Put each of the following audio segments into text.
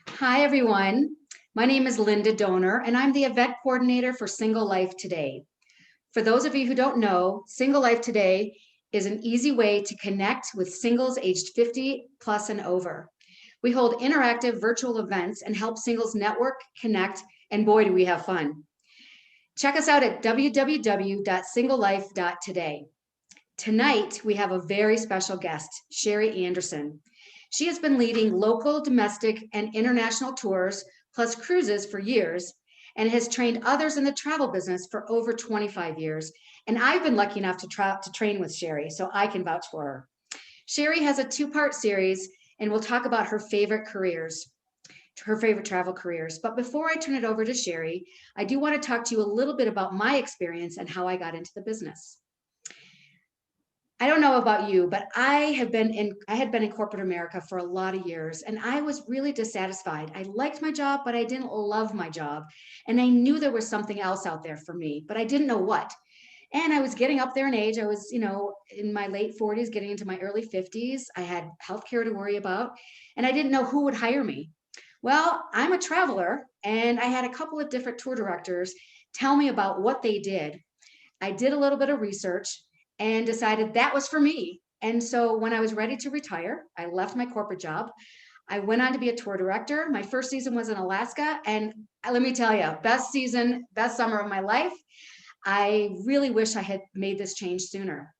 Hi, everyone. My name is Linda Donor, and I'm the event coordinator for Single Life Today. For those of you who don't know, Single Life Today is an easy way to connect with singles aged 50 plus and over. We hold interactive virtual events and help singles network, connect, and boy, do we have fun. Check us out at www.singlelife.today. Tonight, we have a very special guest, Cherie Anderson. She has been leading local, domestic, and international tours, plus cruises for years, and has trained others in the travel business for over 25 years. And I've been lucky enough to train with Cherie, so I can vouch for her. Cherie has a two-part series, and we'll talk about her favorite careers, her favorite travel careers. But before I turn it over to Cherie, I do want to talk to you a little bit about my experience and how I got into the business. I don't know about you, but I had been in corporate America for a lot of years, and I was really dissatisfied. I liked my job, but I didn't love my job. And I knew there was something else out there for me, but I didn't know what. And I was getting up there in age. I was, in my late 40s, getting into my early 50s. I had healthcare to worry about, and I didn't know who would hire me. Well, I'm a traveler, and I had a couple of different tour directors tell me about what they did. I did a little bit of research and decided that was for me. And so when I was ready to retire, I left my corporate job. I went on to be a tour director. My first season was in Alaska. And let me tell you, best season, best summer of my life. I really wish I had made this change sooner.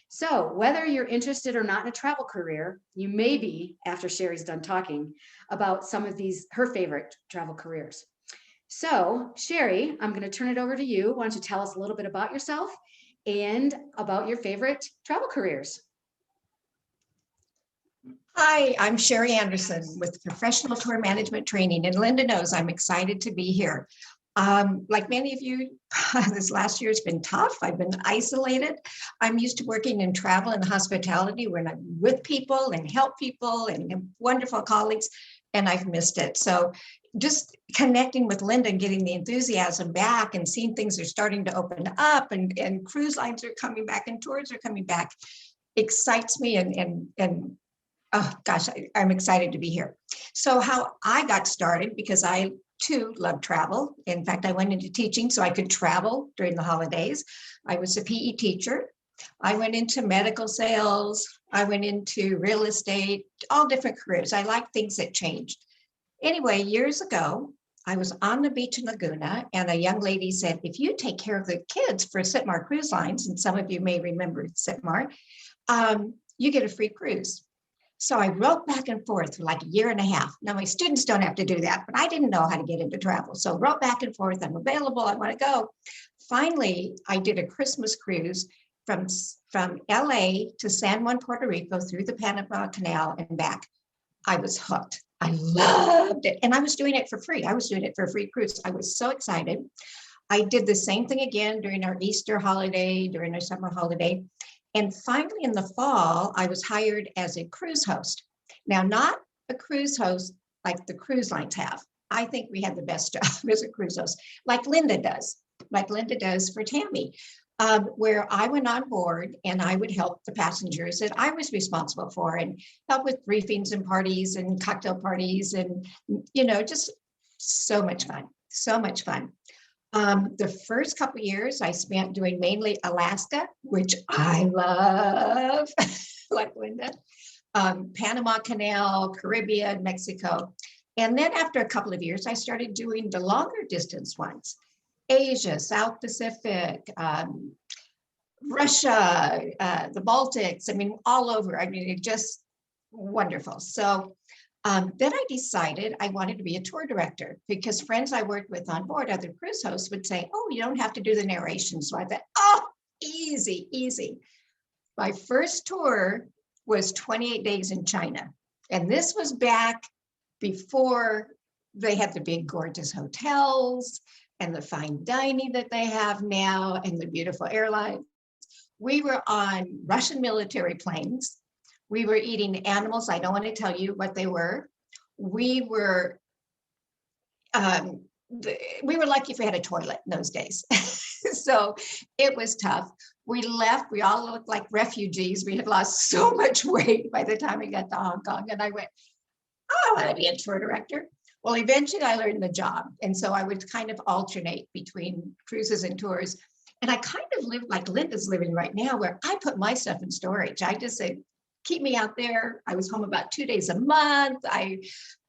So whether you're interested or not in a travel career, you may be, after Cherie's done talking, about some of her favorite travel careers. So Cherie, I'm going to turn it over to you. Why don't you tell us a little bit about yourself and about your favorite travel careers? Hi, I'm Cherie Anderson with Professional Tour Management Training, and Linda knows I'm excited to be here. Like many of you, this last year has been tough. I've been isolated. I'm used to working in travel and hospitality when I'm with people and help people and wonderful colleagues, and I've missed it. So just connecting with Linda and getting the enthusiasm back and seeing things are starting to open up and cruise lines are coming back and tours are coming back excites me and oh gosh, I'm excited to be here. So how I got started, because I too love travel. In fact, I went into teaching so I could travel during the holidays. I was a PE teacher. I went into medical sales. I went into real estate, all different careers. I like things that changed. Anyway, years ago, I was on the beach in Laguna, and a young lady said, if you take care of the kids for Sitmar Cruise Lines, and some of you may remember Sitmar, you get a free cruise. So I wrote back and forth for like a year and a half. Now, my students don't have to do that, but I didn't know how to get into travel. So wrote back and forth, I'm available, I want to go. Finally, I did a Christmas cruise from LA to San Juan, Puerto Rico, through the Panama Canal and back. I was hooked. I loved it. And I was doing it for free. I was doing it for a free cruise. I was so excited. I did the same thing again during our Easter holiday, during our summer holiday. And finally, in the fall, I was hired as a cruise host. Now, not a cruise host like the cruise lines have. I think we had the best job as a cruise host, like Linda does for Tammy, where I went on board and I would help the passengers that I was responsible for and help with briefings and parties and cocktail parties and, just so much fun, so much fun. The first couple of years I spent doing mainly Alaska, which I love, like Linda, Panama Canal, Caribbean, Mexico. And then after a couple of years, I started doing the longer distance ones, Asia, South Pacific, Russia, the Baltics, all over. It just wonderful. So then I decided I wanted to be a tour director because friends I worked with on board, other cruise hosts, would say, oh, you don't have to do the narration. So I thought, oh, easy, easy. My first tour was 28 days in China. And this was back before they had the big gorgeous hotels and the fine dining that they have now and the beautiful airlines. We were on Russian military planes. We were eating animals. I don't want to tell you what they were. We were lucky if we had a toilet in those days. So it was tough. We left. We all looked like refugees. We had lost so much weight by the time we got to Hong Kong. And I went, oh, I want to be a tour director. Well, eventually I learned the job. And so I would kind of alternate between cruises and tours. And I kind of live like Linda's living right now, where I put my stuff in storage. I just said, keep me out there. I was home about 2 days a month.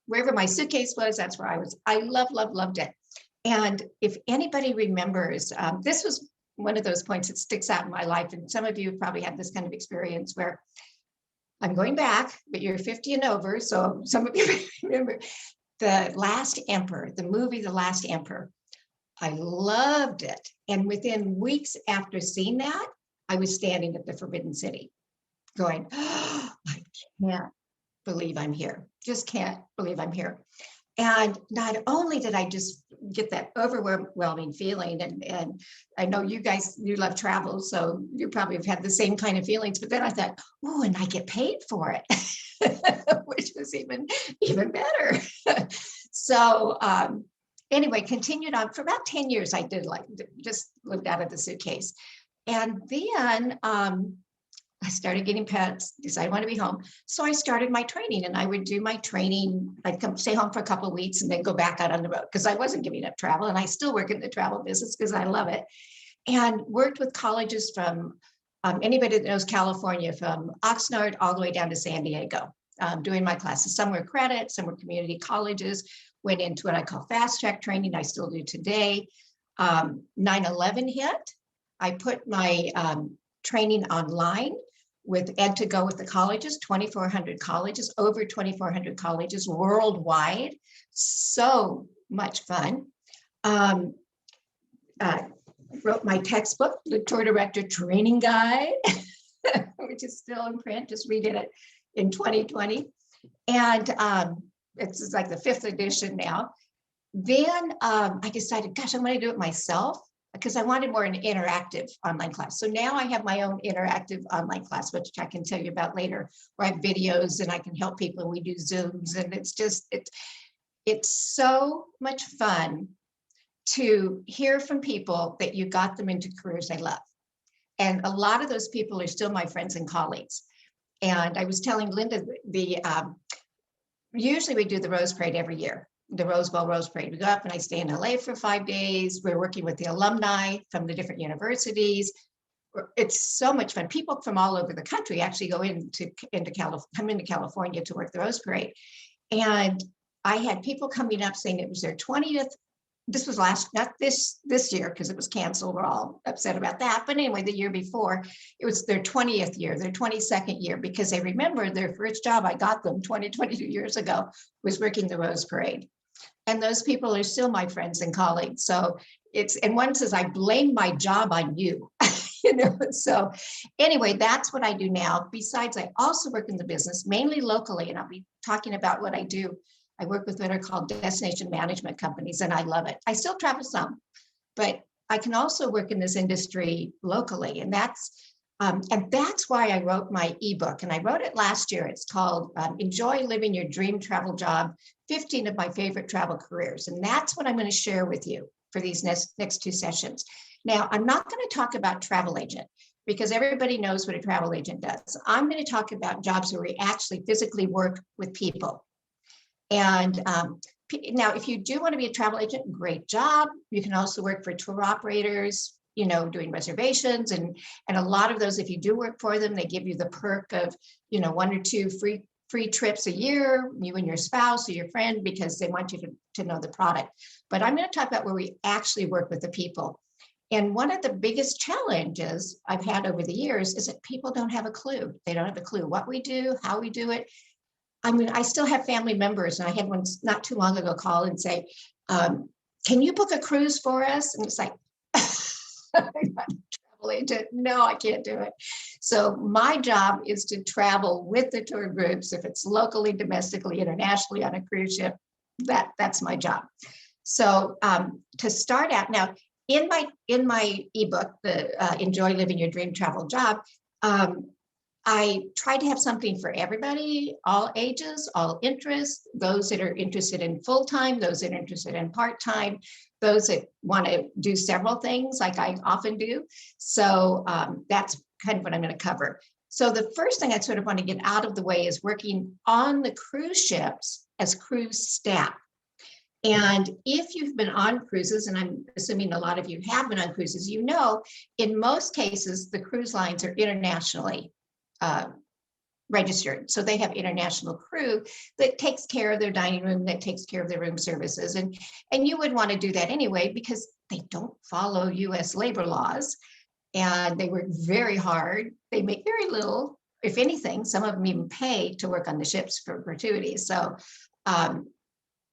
Wherever my suitcase was, that's where I was. I loved it. And if anybody remembers, this was one of those points that sticks out in my life. And some of you probably had this kind of experience where I'm going back, but you're 50 and over. So some of you remember The Last Emperor, the movie The Last Emperor. I loved it. And within weeks after seeing that, I was standing at the Forbidden City going, oh, I can't believe I'm here. Just can't believe I'm here. And not only did I just get that overwhelming feeling, and I know you guys, you love travel, so you probably have had the same kind of feelings, but then I thought, oh, and I get paid for it, which was even better. So anyway, continued on for about 10 years. I did just lived out of the suitcase. And then I started getting pets, decided I want to be home. So I started my training, and I would do my training. I'd stay home for a couple of weeks and then go back out on the road because I wasn't giving up travel. And I still work in the travel business because I love it. And worked with colleges from anybody that knows California, from Oxnard all the way down to San Diego, doing my classes. Some were credit, some were community colleges, went into what I call fast track training. I still do today. 9/11 hit. I put my training online with Ed to Go with the colleges, 2,400 colleges, over 2,400 colleges worldwide. So much fun. Wrote my textbook, the Tour Director Training Guide, which is still in print, just redid it in 2020. And it's like the 5th edition now. Then I decided, gosh, I'm going to do it myself, because I wanted more an interactive online class. So now I have my own interactive online class, which I can tell you about later, where I have videos and I can help people, and we do Zooms. And it's so much fun to hear from people that you got them into careers they love. And a lot of those people are still my friends and colleagues. And I was telling Linda, usually we do the Rose Parade every year. The Rose Bowl Rose Parade. We go up and I stay in LA for 5 days. We're working with the alumni from the different universities. It's so much fun. People from all over the country actually go come into California to work the Rose Parade. And I had people coming up saying it was their 20th. This was not this year, because it was canceled. We're all upset about that. But anyway, the year before, it was their 20th year, their 22nd year, because they remember their first job I got them 22 years ago was working the Rose Parade. And those people are still my friends and colleagues. So and one says, I blame my job on you, So anyway, that's what I do now. Besides, I also work in the business, mainly locally, and I'll be talking about what I do. I work with what are called destination management companies, and I love it. I still travel some, but I can also work in this industry locally. And that's why I wrote my ebook. And I wrote it last year. It's called Enjoy Living Your Dream Travel Job, 15 of My Favorite Travel Careers. And that's what I'm going to share with you for these next 2 sessions. Now, I'm not going to talk about travel agent, because everybody knows what a travel agent does. I'm going to talk about jobs where we actually physically work with people. And now, if you do want to be a travel agent, great job. You can also work for tour operators, doing reservations. And a lot of those, if you do work for them, they give you the perk of, 1 or 2 free trips a year, you and your spouse or your friend, because they want you to know the product. But I'm going to talk about where we actually work with the people. And one of the biggest challenges I've had over the years is that people don't have a clue. They don't have a clue what we do, how we do it. I mean, I still have family members, and I had one not too long ago call and say, can you book a cruise for us? And it's like, I'm not a travel agent. No, I can't do it. So my job is to travel with the tour groups. If it's locally, domestically, internationally on a cruise ship, that's my job. So to start out now, in my ebook, the Enjoy Living Your Dream Travel Job, I try to have something for everybody, all ages, all interests, those that are interested in full-time, those that are interested in part-time, those that want to do several things like I often do. So that's kind of what I'm going to cover. So the first thing I sort of want to get out of the way is working on the cruise ships as cruise staff. And if you've been on cruises, and I'm assuming a lot of you have been on cruises, you know, in most cases, the cruise lines are internationally registered. So they have international crew that takes care of their dining room, that takes care of their room services. And you would want to do that anyway, because they don't follow US labor laws and they work very hard. They make very little, if anything. Some of them even pay to work on the ships for gratuities. So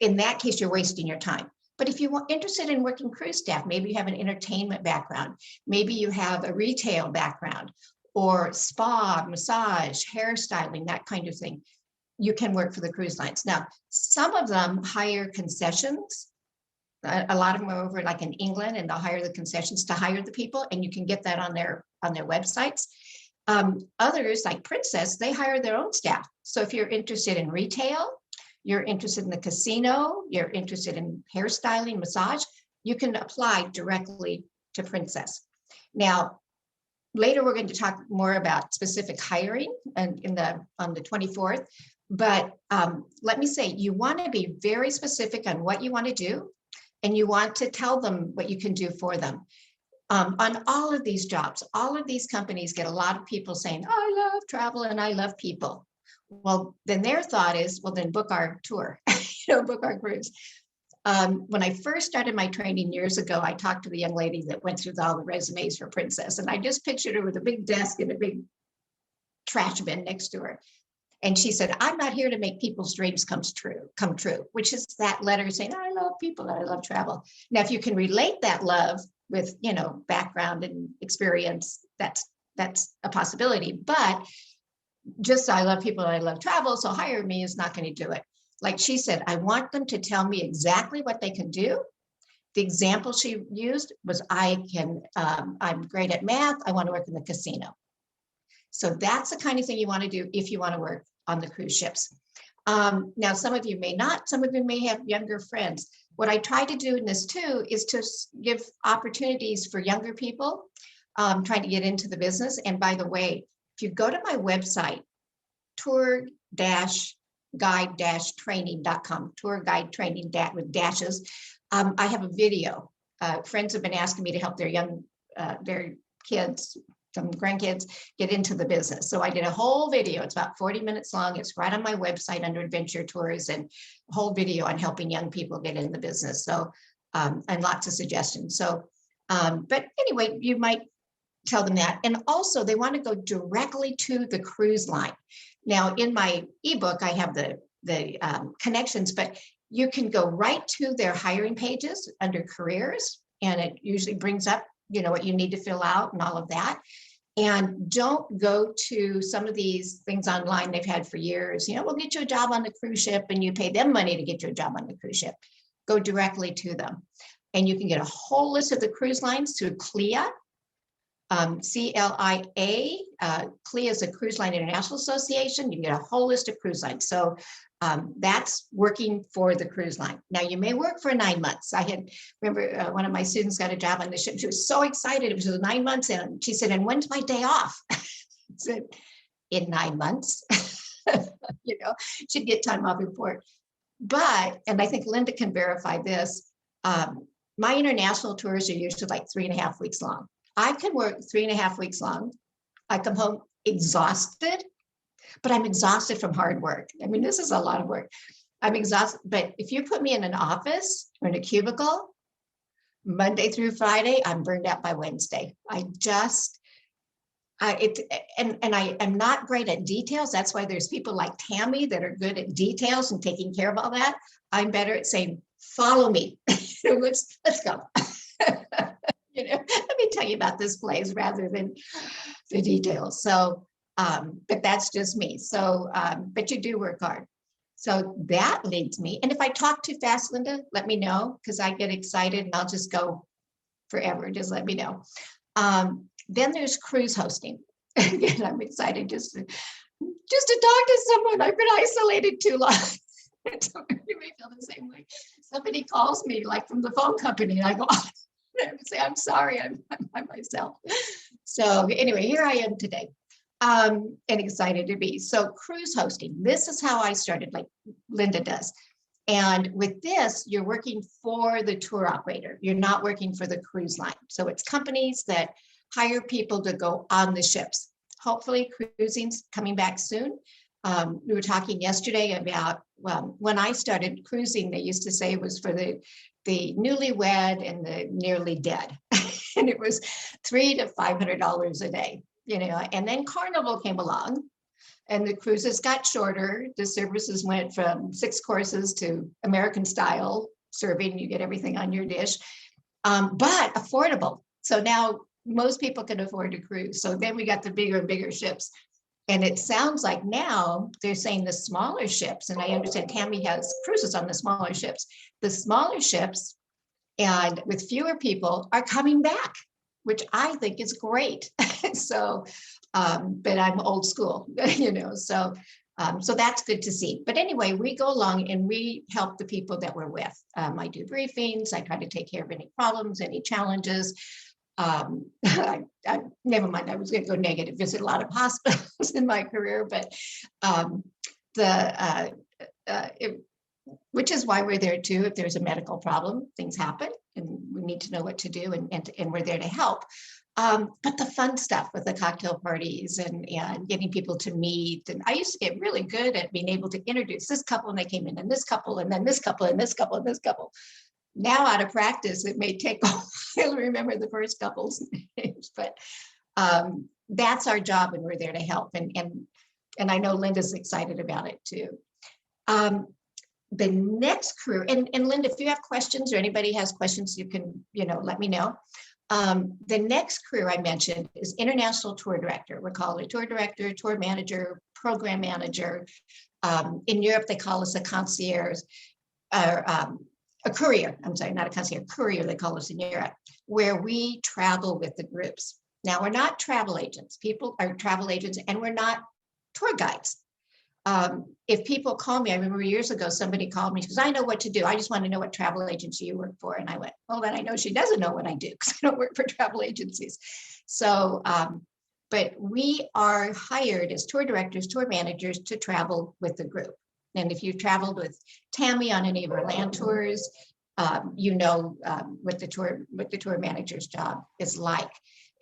in that case, you're wasting your time. But if you're interested in working cruise staff, maybe you have an entertainment background, maybe you have a retail background, or spa, massage, hairstyling, that kind of thing, you can work for the cruise lines. Now, some of them hire concessions. A lot of them are over like in England, and they'll hire the concessions to hire the people, and you can get that on their websites. Others, like Princess, they hire their own staff. So if you're interested in retail, you're interested in the casino, you're interested in hairstyling, massage, you can apply directly to Princess. Now, later, we're going to talk more about specific hiring and on the 24th. But let me say, you want to be very specific on what you want to do, and you want to tell them what you can do for them. On all of these jobs, all of these companies get a lot of people saying, I love travel and I love people. Well, then their thought is, well, then book our tour, book our cruise. When I first started my training years ago, I talked to the young lady that went through all the resumes for Princess, and I just pictured her with a big desk and a big trash bin next to her. And she said, I'm not here to make people's dreams come true, which is that letter saying, I love people and I love travel. Now, if you can relate that love with, background and experience, that's a possibility. But just I love people and I love travel, so hire me is not going to do it. Like she said, I want them to tell me exactly what they can do. The example she used was, I'm great at math. I want to work in the casino. So that's the kind of thing you want to do if you want to work on the cruise ships. Now, some of you may not, some of you may have younger friends. What I try to do in this too is to give opportunities for younger people trying to get into the business. And by the way, if you go to my website, tour-guide-training.com, tour guide training with dashes. I have a video. Friends have been asking me to help their kids, some grandkids, get into the business. So I did a whole video. It's about 40 minutes long. It's right on my website under Adventure Tours, and a whole video on helping young people get in the business. So, and lots of suggestions. So, but anyway, you might tell them that. And also they want to go directly to the cruise line. Now, in my ebook, I have the connections, but you can go right to their hiring pages under careers, and it usually brings up, what you need to fill out and all of that. And don't go to some of these things online they've had for years. We'll get you a job on the cruise ship, and you pay them money to get you a job on the cruise ship. Go directly to them. And you can get a whole list of the cruise lines through CLIA. CLIA. CLIA is a Cruise Line International Association. You get a whole list of cruise lines. So that's working for the cruise line. Now, you may work for 9 months. I remember one of my students got a job on the ship. She was so excited. It was 9 months in. She said, and when's my day off? I said, in 9 months. She'd get time off before. But, and I think Linda can verify this, my international tours are usually like 3.5 weeks long. I can work 3.5 weeks long. I come home exhausted, but I'm exhausted from hard work. I mean, this is a lot of work. I'm exhausted, but if you put me in an office or in a cubicle, Monday through Friday, I'm burned out by Wednesday. I am not great at details. That's why there's people like Tammy that are good at details and taking care of all that. I'm better at saying, follow me. Let's go. Let me tell you about this place rather than the details. So, but that's just me. So, but you do work hard. So that leads me. And if I talk too fast, Linda, let me know, because I get excited and I'll just go forever. Just let me know. Then there's cruise hosting. Again, I'm excited just to talk to someone. I've been isolated too long. You may feel the same way. Somebody calls me like from the phone company, and I go, I say, I'm sorry, I'm by myself. So anyway, here I am today, and excited to be. So cruise hosting, this is how I started, like Linda does. And with this, you're working for the tour operator. You're not working for the cruise line. So it's companies that hire people to go on the ships. Hopefully cruising's coming back soon. We were talking yesterday about, well, when I started cruising, they used to say it was for the newlywed and the nearly dead. And it was $300 to $500 a day, you know, and then Carnival came along and the cruises got shorter. The services went from 6 courses to American style serving. You get everything on your dish, but affordable. So now most people can afford to cruise. So then we got the bigger and bigger ships. And it sounds like now they're saying the smaller ships, and I understand Tammy has cruises on the smaller ships. The smaller ships and with fewer people are coming back, which I think is great. So, but I'm old school, you know, so that's good to see. But anyway, we go along and we help the people that we're with. I do briefings. I try to take care of any problems, any challenges. Never mind, I was going to go negative, visit a lot of hospitals in my career, but which is why we're there too. If there's a medical problem, things happen and we need to know what to do, and we're there to help. But the fun stuff with the cocktail parties and getting people to meet. And I used to get really good at being able to introduce this couple, and they came in, and this couple, and then this couple, and this couple, and this couple. Now out of practice, it may take a while to remember the first couple's names, but that's our job, and we're there to help. And I know Linda's excited about it too. The next career, and Linda, if you have questions or anybody has questions, you can, let me know. The next career I mentioned is international tour director. We're called a tour director, tour manager, program manager. In Europe, they call us a concierge, or a courier. I'm sorry, not a concierge, courier, they call us in Europe, where we travel with the groups. Now, we're not travel agents. People are travel agents, and we're not tour guides. If people call me, I remember years ago, somebody called me because I know what to do. I just want to know what travel agency you work for. And I went, well, then I know she doesn't know what I do because I don't work for travel agencies. So, but we are hired as tour directors, tour managers to travel with the group. And if you've traveled with Tammy on any of our land tours, what the tour manager's job is like.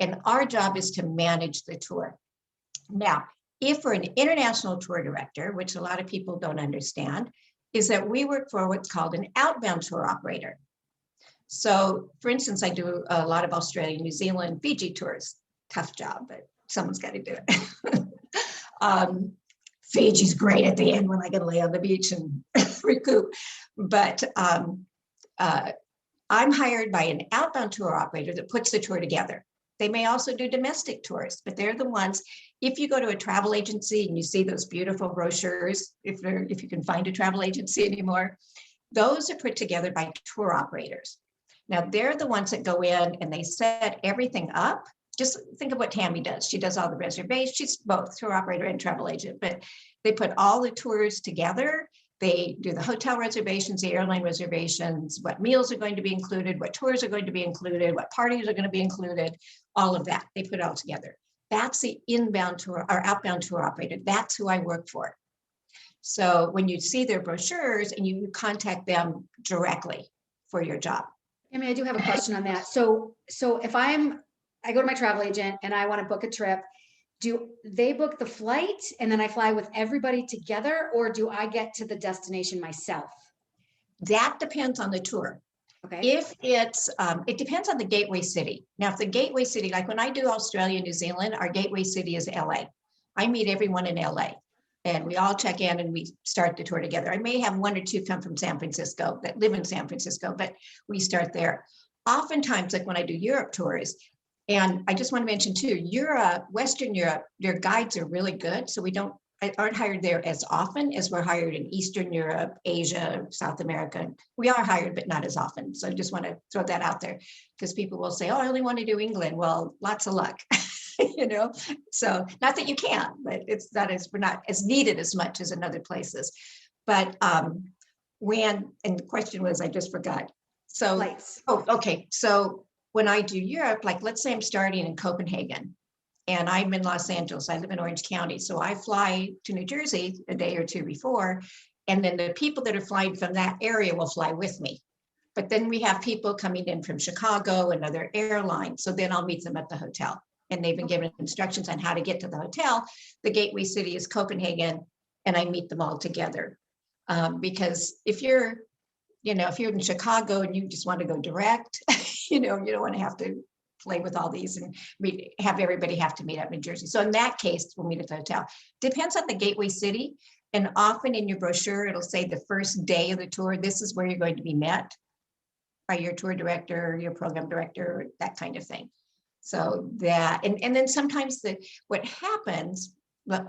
And our job is to manage the tour. Now, if we're an international tour director, which a lot of people don't understand, is that we work for what's called an outbound tour operator. So, for instance, I do a lot of Australia, New Zealand, Fiji tours. Tough job, but someone's got to do it. Fiji's great at the end when I can lay on the beach and recoup. But I'm hired by an outbound tour operator that puts the tour together. They may also do domestic tours, but they're the ones, if you go to a travel agency and you see those beautiful brochures, if you can find a travel agency anymore, those are put together by tour operators. Now, they're the ones that go in and they set everything up. Just think of what Tammy does. She does all the reservations. She's both tour operator and travel agent, but they put all the tours together. They do the hotel reservations, the airline reservations, what meals are going to be included, what tours are going to be included, what parties are going to be included, all of that. They put it all together. That's the inbound tour or outbound tour operator. That's who I work for. So when you see their brochures and you contact them directly for your job. I mean, I do have a question on that. So if I go to my travel agent and I want to book a trip, do they book the flight and then I fly with everybody together, or do I get to the destination myself? That depends on the tour. Okay. If it's, it depends on the gateway city. Now, if the gateway city, like when I do Australia, New Zealand, our gateway city is LA. I meet everyone in LA and we all check in and we start the tour together. I may have 1 or 2 come from San Francisco that live in San Francisco, but we start there. Oftentimes, like when I do Europe tours, and I just want to mention too, Europe, Western Europe, their guides are really good. So we aren't hired there as often as we're hired in Eastern Europe, Asia, South America. We are hired, but not as often. So I just want to throw that out there because people will say, oh, I only want to do England. Well, lots of luck, So not that you can't, but we're not as needed as much as in other places. But and the question was, I just forgot. So, Flights. Oh, okay. So when I do Europe, like let's say I'm starting in Copenhagen and I'm in Los Angeles, I live in Orange County. So I fly to New Jersey a day or 2 before And then the people that are flying from that area will fly with me. But then we have people coming in from Chicago and other airlines. So then I'll meet them at the hotel. And they've been given instructions on how to get to the hotel. The gateway city is Copenhagen, and I meet them all together. Because if you're in Chicago and you just want to go direct, you don't want to have to play with all these and have everybody have to meet up in Jersey. So in that case, we'll meet at the hotel. Depends on the gateway city. And often in your brochure, it'll say the first day of the tour, this is where you're going to be met by your tour director, your program director, that kind of thing. So that, and then sometimes what happens with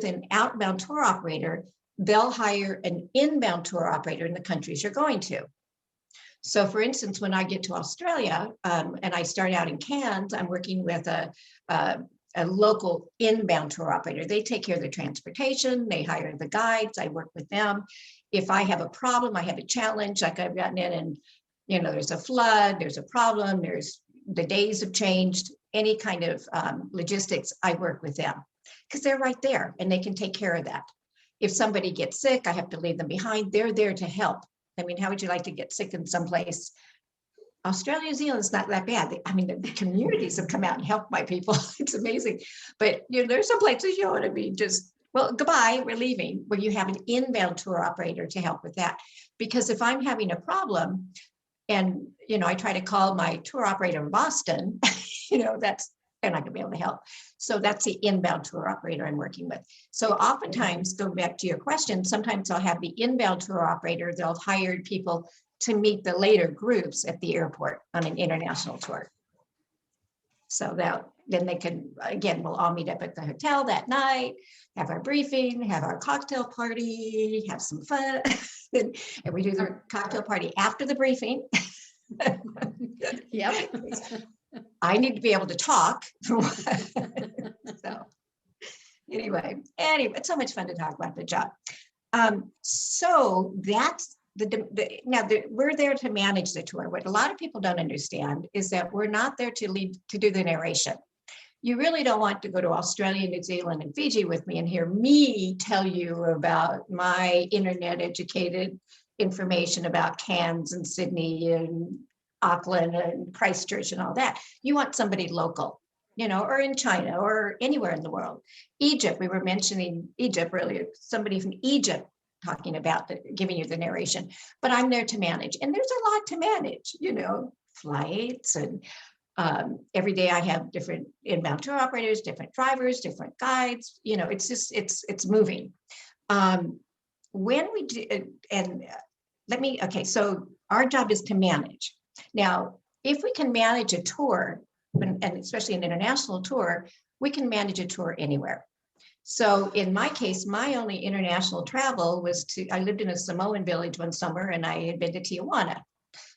an outbound tour operator, they'll hire an inbound tour operator in the countries you're going to. So for instance, when I get to Australia and I start out in Cairns, I'm working with a local inbound tour operator. They take care of the transportation, they hire the guides, I work with them. If I have a problem, I have a challenge, like I've gotten in and, there's a flood, there's a problem, the days have changed, any kind of logistics, I work with them because they're right there and they can take care of that. If somebody gets sick, I have to leave them behind. They're there to help. I mean, how would you like to get sick in someplace? Australia, New Zealand is not that bad. I mean, the communities have come out and helped my people. It's amazing. But there's some places you want to be just, well, goodbye, we're leaving, where you have an inbound tour operator to help with that. Because if I'm having a problem and, I try to call my tour operator in Boston, they're not going to be able to help. So that's the inbound tour operator I'm working with. So oftentimes, going back to your question, sometimes I'll have the inbound tour operator, they'll hire people to meet the later groups at the airport on an international tour. So then they can, again, we'll all meet up at the hotel that night, have our briefing, have our cocktail party, have some fun. And we do the cocktail party after the briefing. Yep. I need to be able to talk. So anyway, it's so much fun to talk about the job. So that's we're there to manage the tour. What a lot of people don't understand is that we're not there to do the narration. You really don't want to go to Australia, New Zealand, and Fiji with me and hear me tell you about my internet educated information about Cairns and Sydney and Auckland and Christchurch and all that. You want somebody local, or in China or anywhere in the world. Egypt, we were mentioning Egypt earlier, somebody from Egypt talking about giving you the narration, but I'm there to manage. And there's a lot to manage, flights and every day I have different inbound tour operators, different drivers, different guides, it's just, it's moving. When we do, so our job is to manage. Now, if we can manage a tour, and especially an international tour, we can manage a tour anywhere. So in my case, my only international travel was I lived in a Samoan village one summer and I had been to Tijuana.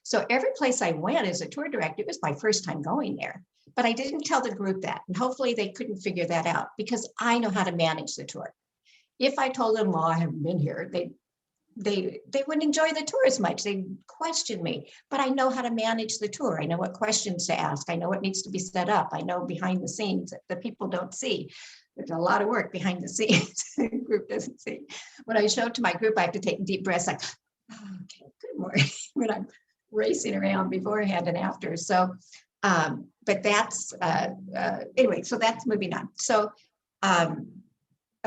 So every place I went as a tour director, it was my first time going there, but I didn't tell the group that. And hopefully they couldn't figure that out because I know how to manage the tour. If I told them, well, I haven't been here, they wouldn't enjoy the tour as much. They'd question me, but I know how to manage the tour. I know what questions to ask. I know what needs to be set up. I know behind the scenes that the people don't see. There's a lot of work behind the scenes the group doesn't see. When I show up to my group, I have to take deep breaths like, okay, good morning, when I'm racing around beforehand and after. So, but that's, anyway, so that's moving on. So I'm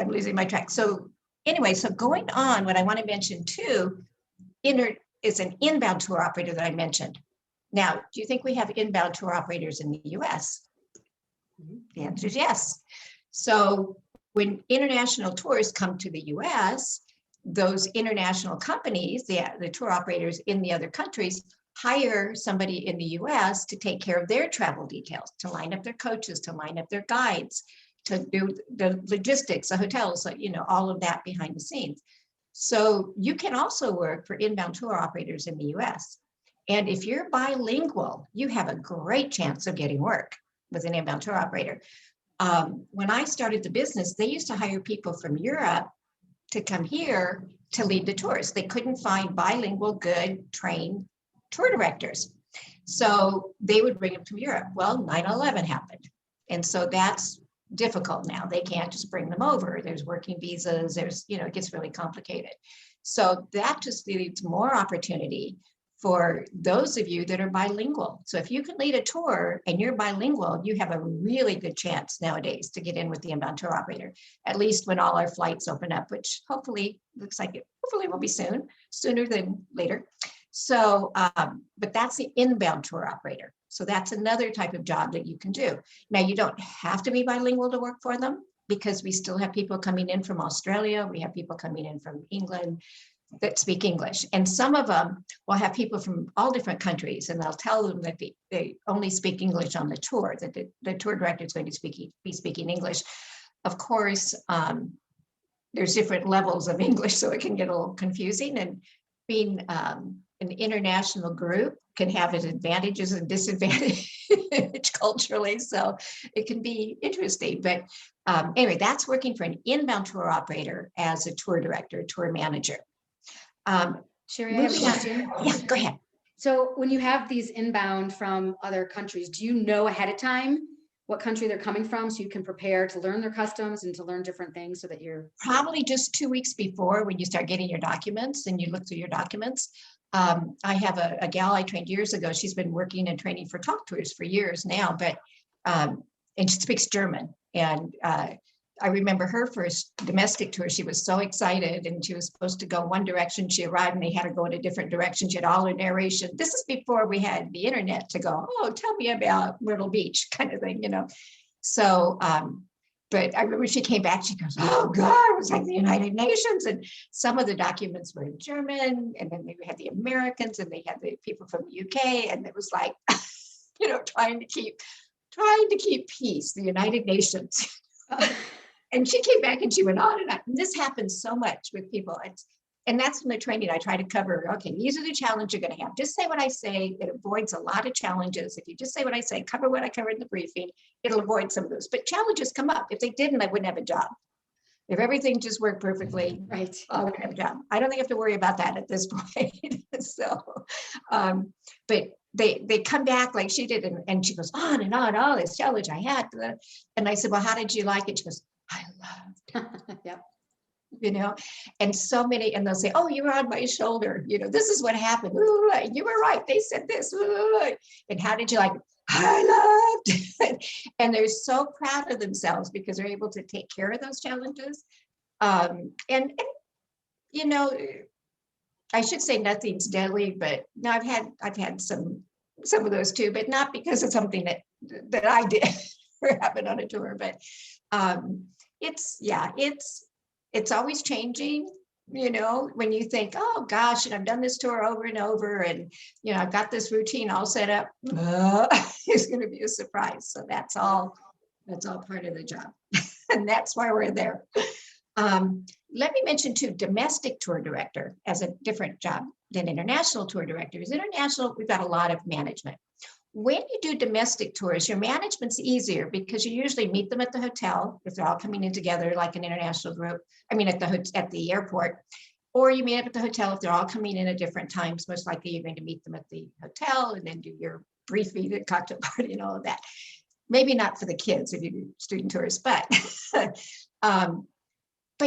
losing my track. So anyway, so going on, what I want to mention too, is an inbound tour operator that I mentioned. Now, do you think we have inbound tour operators in the US? The answer is yes. So when international tours come to the US, those international companies, the tour operators in the other countries, hire somebody in the US to take care of their travel details, to line up their coaches, to line up their guides, to do the logistics, the hotels, all of that behind the scenes. So you can also work for inbound tour operators in the US. And if you're bilingual, you have a great chance of getting work with an inbound tour operator. When I started the business, they used to hire people from Europe to come here to lead the tours. They couldn't find bilingual, good, trained tour directors. So they would bring them from Europe. Well, 9/11 happened. And so that's difficult now. They can't just bring them over. There's working visas, there's, it gets really complicated. So that just leads more opportunity for those of you that are bilingual. So if you can lead a tour and you're bilingual, you have a really good chance nowadays to get in with the inbound tour operator, at least when all our flights open up, which hopefully looks like it hopefully will be soon, sooner than later. So, but that's the inbound tour operator. So that's another type of job that you can do. Now, you don't have to be bilingual to work for them, because we still have people coming in from Australia. We have people coming in from England that speak English. And some of them will have people from all different countries, and they'll tell them that they only speak English on the tour, that the tour director is going to be speaking English. Of course, there's different levels of English, so it can get a little confusing. And being an international group can have its advantages and disadvantages culturally, so it can be interesting. But anyway, that's working for an inbound tour operator as a tour director, tour manager. Cherie, I have a question. Yeah, go ahead. So when you have these inbound from other countries, do you know ahead of time what country they're coming from, so you can prepare to learn their customs and to learn different things, so that you're probably just 2 weeks before, when you start getting your documents and you look through your documents. I have a gal I trained years ago. She's been working and training for Talk Tours for years now, but and she speaks German. And I remember her first domestic tour. She was so excited, and she was supposed to go one direction. She arrived and they had her go in a different direction. She had all her narration. This is before we had the internet to go, oh, tell me about Myrtle Beach kind of thing, So, but I remember she came back, she goes, oh God, it was like the United Nations. And some of the documents were in German, and then they had the Americans, and they had the people from the UK. And it was like, trying to keep peace, the United Nations. And she came back and she went on and on. And this happens so much with people. And that's in the training I try to cover. Okay, these are the challenges you're going to have. Just say what I say. It avoids a lot of challenges. If you just say what I say, cover what I covered in the briefing, it'll avoid some of those. But challenges come up. If they didn't, I wouldn't have a job. If everything just worked perfectly, right, I wouldn't have a job. I don't think you have to worry about that at this point. So, but they come back like she did, and she goes on and on, all this challenge I had. And I said, well, how did you like it? She goes, I loved yeah. And so many, and they'll say, oh, you were on my shoulder. This is what happened. You were right. They said this. And how did you like it? I loved it. And they're so proud of themselves because they're able to take care of those challenges. And I should say nothing's deadly, but no, I've had some of those too, but not because of something that I did or happened on a tour. But it's always changing, when you think, oh gosh, and I've done this tour over and over, and I've got this routine all set up, it's going to be a surprise. So that's all part of the job. And that's why we're there. Let me mention too, domestic tour director as a different job than international tour directors. International, we've got a lot of management. When you do domestic tours, your management's easier because you usually meet them at the hotel if they're all coming in together like an international group. I mean, at the airport, or you meet up at the hotel if they're all coming in at different times. Most likely, you're going to meet them at the hotel and then do your briefing and cocktail party and all of that. Maybe not for the kids if you do student tours, but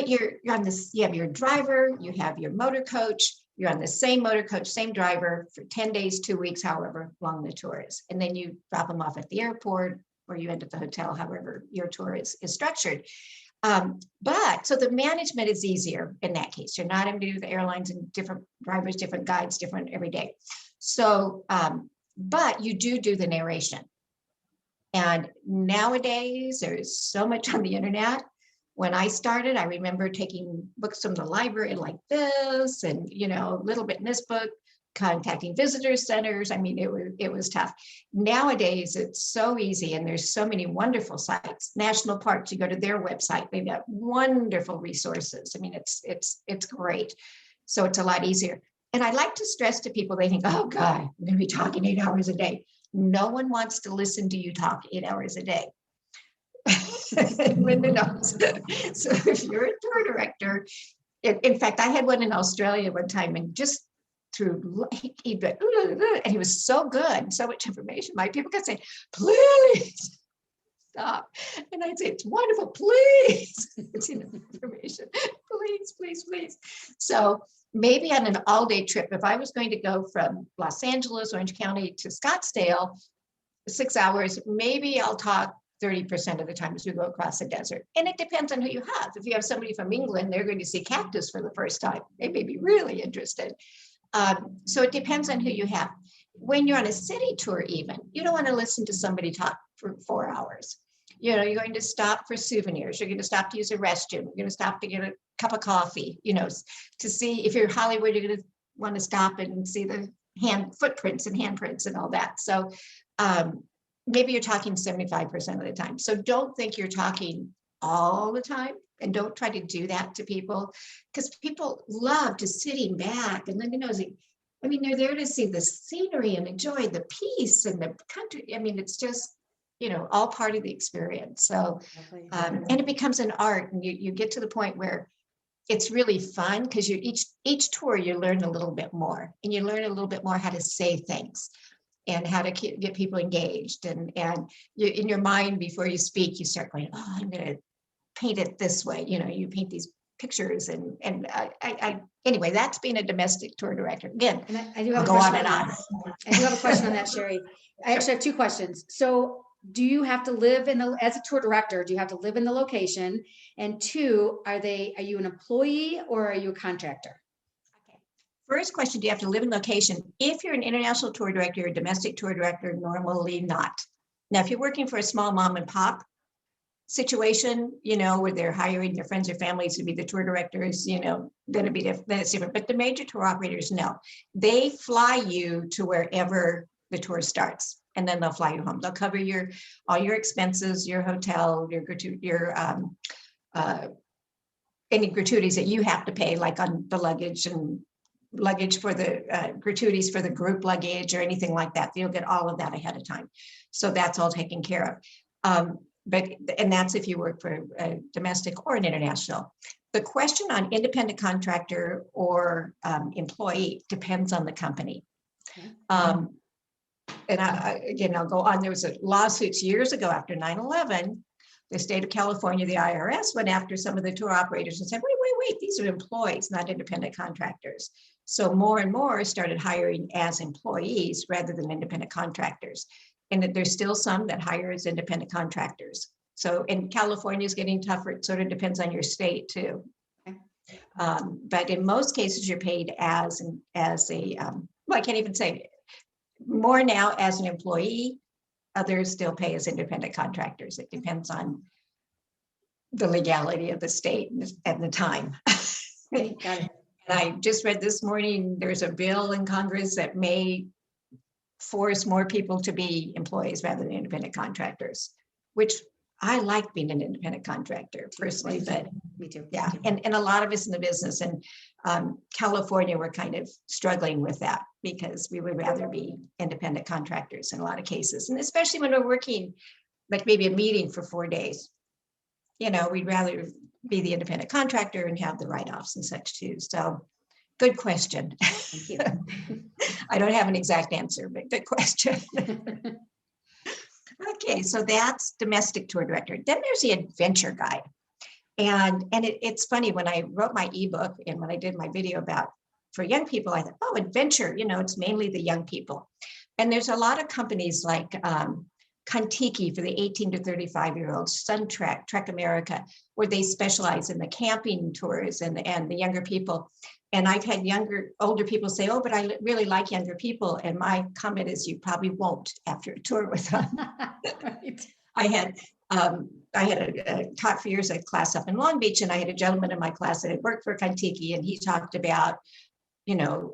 you're on this. You have your driver, you have your motor coach. You're on the same motor coach, same driver for 10 days, 2 weeks, however long the tour is. And then you drop them off at the airport or you end at the hotel, however your tour is structured. But so the management is easier in that case. You're not into the airlines and different drivers, different guides, different every day. So, but you do the narration. And nowadays there's so much on the internet. When I started, I remember taking books from the library like this and, a little bit in this book, contacting visitor centers. I mean, it was tough. Nowadays, it's so easy. And there's so many wonderful sites. National parks, you go to their website, they've got wonderful resources. I mean, it's great. So it's a lot easier. And I like to stress to people, they think, oh God, I'm going to be talking 8 hours a day. No one wants to listen to you talk 8 hours a day. Linda knows. So if you're a tour director, in fact, I had one in Australia one time, and just through and he was so good, so much information. My people could say, please stop. And I'd say, it's wonderful, please. It's information, please, please, please. So maybe on an all-day trip, if I was going to go from Los Angeles, Orange County to Scottsdale, 6 hours, maybe I'll talk 30% of the time as we go across the desert. And it depends on who you have. If you have somebody from England, they're going to see cactus for the first time. They may be really interested. So it depends on who you have. When you're on a city tour, even, you don't want to listen to somebody talk for 4 hours. You're going to stop for souvenirs. You're going to stop to use a restroom. You're going to stop to get a cup of coffee, to see, if you're Hollywood, you're going to want to stop and see the footprints and handprints and all that. So maybe you're talking 75% of the time. So don't think you're talking all the time, and don't try to do that to people, because people love to sitting back and then they're there to see the scenery and enjoy the peace and the country. It's just, all part of the experience. So, and it becomes an art, and you get to the point where it's really fun, because each tour you learn a little bit more, and you learn a little bit more how to say things and how to get people engaged. And you, in your mind, before you speak, you start going, oh, I'm going to paint it this way. You paint these pictures, and anyway, that's being a domestic tour director. Again, and I do have I'll go on and on. I do have a question on that, Cherie. I actually have two questions. So do you have to live as a tour director, do you have to live in the location? And two, are you an employee or are you a contractor? Okay. First question, do you have to live in location? If you're an international tour director or a domestic tour director, normally not. Now, if you're working for a small mom and pop situation, where they're hiring their friends or families to be the tour directors, then it's different. But the major tour operators, no, they fly you to wherever the tour starts, and then they'll fly you home. They'll cover all your expenses, your hotel, your any gratuities that you have to pay, like on the luggage and luggage for the gratuities for the group luggage or anything like that. You'll get all of that ahead of time. So that's all taken care of. And that's if you work for a domestic or an international. The question on independent contractor or employee depends on the company. And I'll go on. There was a lawsuit years ago after 9/11. The state of California, the IRS, went after some of the tour operators and said, wait, these are employees, not independent contractors. So more and more started hiring as employees rather than independent contractors. And there's still some that hire as independent contractors. So, and California is getting tougher. It sort of depends on your state too. But in most cases, you're paid as a, I can't even say more now as an employee. Others still pay as independent contractors. It depends on the legality of the state and the time. Okay, got it. And I just read this morning, there's a bill in Congress that may force more people to be employees rather than independent contractors, which I like being an independent contractor personally, but me too. Yeah, and a lot of us in the business, and California, we're kind of struggling with that because we would rather be independent contractors in a lot of cases, and especially when we're working like maybe a meeting for 4 days. We'd rather be the independent contractor and have the write-offs and such too. So good question. Thank you. I don't have an exact answer, but good question. Okay, so that's domestic tour director. Then there's the adventure guide. And it's funny, when I wrote my ebook and when I did my video about for young people, I thought, oh, adventure, it's mainly the young people. And there's a lot of companies like Kontiki for the 18 to 35-year-olds, SunTrek, Trek America, where they specialize in the camping tours and the younger people. And I've had older people say, oh, but I really like younger people. And my comment is, you probably won't after a tour with them. Right. I had taught for years a class up in Long Beach, and I had a gentleman in my class that had worked for Kontiki, and he talked about,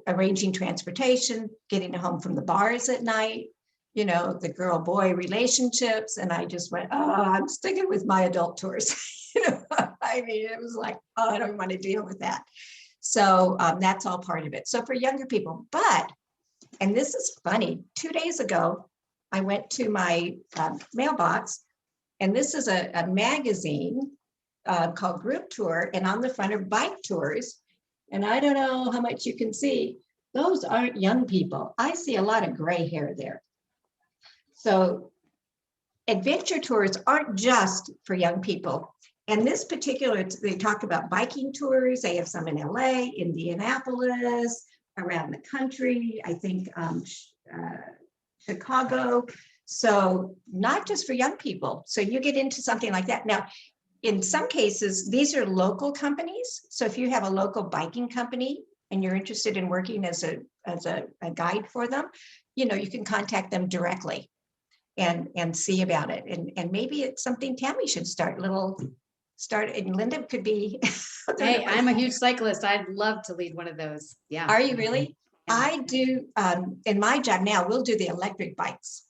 arranging transportation, getting home from the bars at night, the girl-boy relationships. And I just went, oh, I'm sticking with my adult tours. It was like, oh, I don't want to deal with that. So that's all part of it. So for younger people, and this is funny, 2 days ago, I went to my mailbox, and this is a magazine called Group Tour, and on the front are bike tours. And I don't know how much you can see. Those aren't young people. I see a lot of gray hair there. So adventure tours aren't just for young people. And this particular, they talk about biking tours. They have some in LA, Indianapolis, around the country, I think Chicago. So not just for young people. So you get into something like that. Now, in some cases, these are local companies. So if you have a local biking company and you're interested in working as a guide for them, you know, you can contact them directly and see about it. And maybe it's something Tammy should start, and Linda could be. Hey, I'm a huge cyclist. I'd love to lead one of those. Yeah. Are you really? I do, in my job now, we'll do the electric bikes.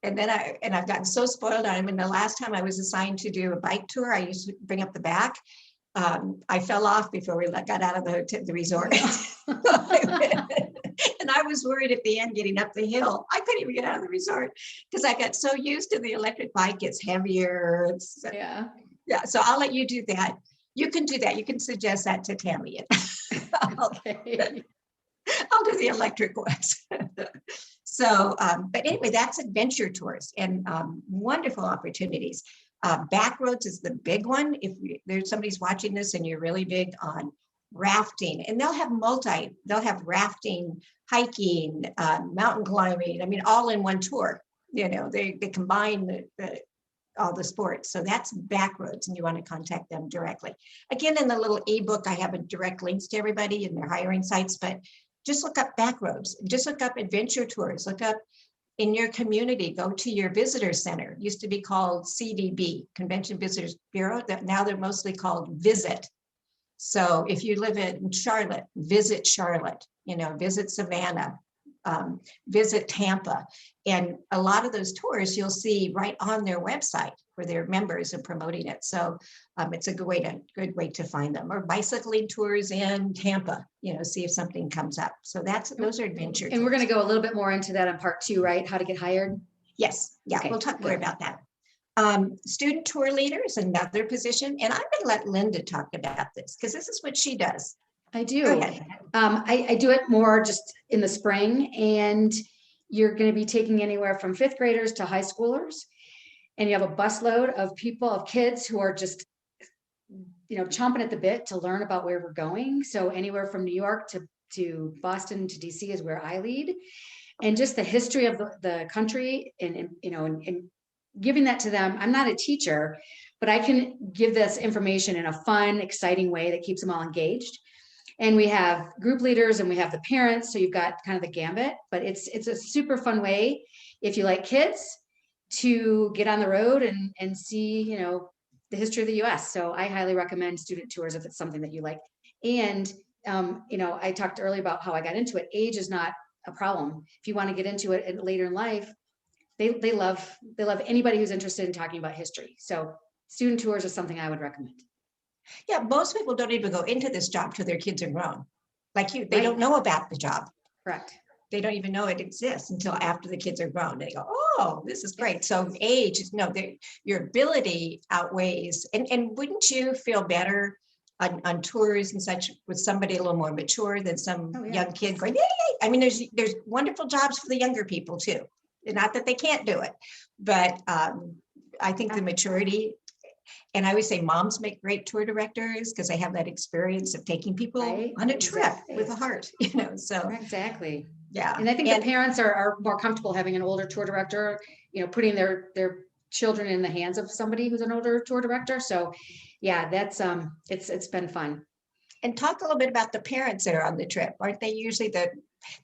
And then I've gotten so spoiled on them. And the last time I was assigned to do a bike tour, I used to bring up the back. I fell off before we got out of the resort. And I was worried at the end getting up the hill. I couldn't even get out of the resort because I got so used to the electric bike. It's heavier. Yeah. So I'll let you do that. You can do that. You can suggest that to Tammy. Okay. I'll do the electric ones. So, but anyway, that's adventure tours and wonderful opportunities. Backroads is the big one. If there's somebody's watching this and you're really big on rafting, and they'll have rafting, hiking, mountain climbing. I mean, all in one tour. You know, they combine all the sports. So that's Backroads, and you want to contact them directly. Again, in the little ebook, I have a direct links to everybody and their hiring sites, but just look up Backroads, just look up adventure tours, look up in your community, go to your visitor center. It used to be called CVB, Convention Visitors Bureau, that now they're mostly called Visit. So if you live in Charlotte, visit Charlotte, you know, visit Savannah, visit Tampa. And a lot of those tours you'll see right on their website for their members and promoting it. So it's a good way to find them. Or bicycling tours in Tampa, you know, see if something comes up. So those are adventure tours. And we're going to go a little bit more into that on part 2, right? How to get hired. Yes. Yeah. Okay, we'll talk more about that. Student tour leader is another position. And I'm going to let Linda talk about this because this is what she does. I do. I do it more just in the spring, and you're going to be taking anywhere from 5th graders to high schoolers. And you have a busload of kids who are just, you know, chomping at the bit to learn about where we're going. So anywhere from New York to Boston to DC is where I lead. And just the history of the country and you know, and giving that to them. I'm not a teacher, but I can give this information in a fun, exciting way that keeps them all engaged. And we have group leaders and we have the parents. So you've got kind of the gambit, but it's a super fun way if you like kids to get on the road and see, you know, the history of the US. So I highly recommend student tours if it's something that you like. And, you know, I talked earlier about how I got into it. Age is not a problem. If you want to get into it later in life, they love anybody who's interested in talking about history. So student tours is something I would recommend. Yeah, most people don't even go into this job till their kids are grown. Like you, they don't know about the job. Correct. They don't even know it exists until after the kids are grown. They go, oh, this is great. So age is your ability outweighs. And wouldn't you feel better on tours and such with somebody a little more mature than some young kid going, yay, yay. I mean, there's wonderful jobs for the younger people too. Not that they can't do it, but I think the maturity. And I always say moms make great tour directors because they have that experience of taking people on a trip with a heart, you know, so. Exactly. Yeah. And I think the parents are more comfortable having an older tour director, you know, putting their children in the hands of somebody who's an older tour director. So yeah, that's, it's been fun. And talk a little bit about the parents that are on the trip. Aren't they usually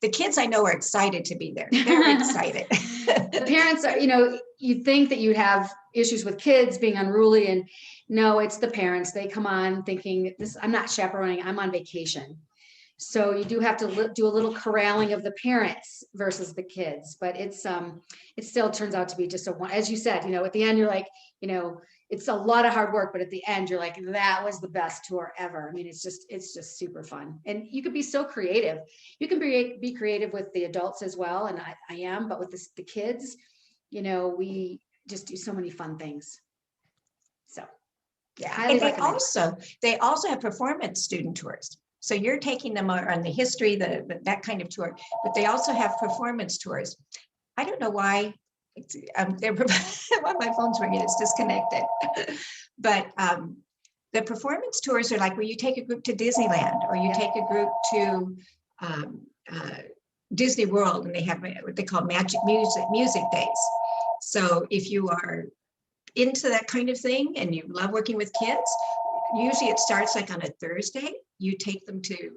the kids I know are excited to be there. They're excited. The parents are, you know, you'd think that you'd have issues with kids being unruly, and no, it's the parents. They come on thinking I'm not chaperoning, I'm on vacation. So you do have to do a little corralling of the parents versus the kids, but it still turns out to be just as you said, you know, at the end, you're like, you know, it's a lot of hard work, but at the end you're like, that was the best tour ever. I mean, it's just super fun. And you could be so creative. You can be creative with the adults as well. And I am, but with the kids, you know, we just do so many fun things. So yeah. And they also have performance student tours. So you're taking them on the history, that kind of tour, but they also have performance tours. I don't know why Well, my phone's ringing, it's disconnected. But the performance tours are like where you take a group to Disneyland, or you take a group to Disney World, and they have what they call magic music days. So if you are into that kind of thing and you love working with kids, usually it starts like on a Thursday. You take them to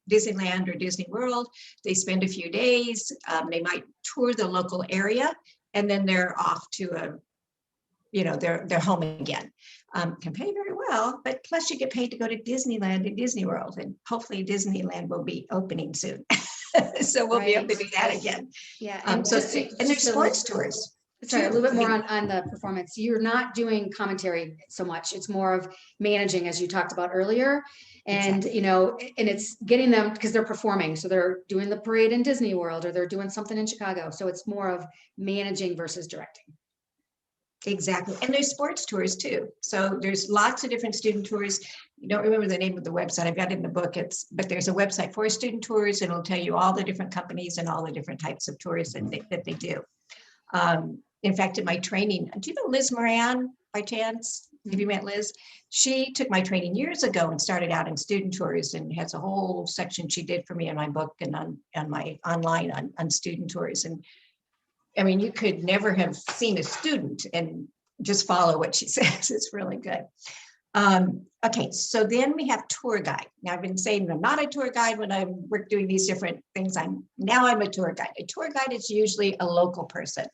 Disneyland or Disney World. They spend a few days. They might tour the local area, and then they're off to they're home again. Can pay very well, but plus you get paid to go to Disneyland and Disney World, and hopefully Disneyland will be opening soon. So we'll be able to do that again. Yeah. And there's sports tours. Sorry, a little bit more on the performance. You're not doing commentary so much. It's more of managing, as you talked about earlier. And, exactly. And it's getting them, because they're performing. So they're doing the parade in Disney World, or they're doing something in Chicago. So it's more of managing versus directing. Exactly. And there's sports tours too. So there's lots of different student tours. You don't remember the name of the website. I've got it in the book. But there's a website for student tours, and it'll tell you all the different companies and all the different types of tours that they do. In fact, in my training, do you know Liz Moran by chance? Have you met Liz? She took my training years ago and started out in student tours, and has a whole section she did for me in my book and on my online on student tours. And I mean, you could never have seen a student and just follow what she says. It's really good. Okay, so then we have tour guide. Now, I've been saying I'm not a tour guide when I'm doing these different things. I'm a tour guide. A tour guide is usually a local person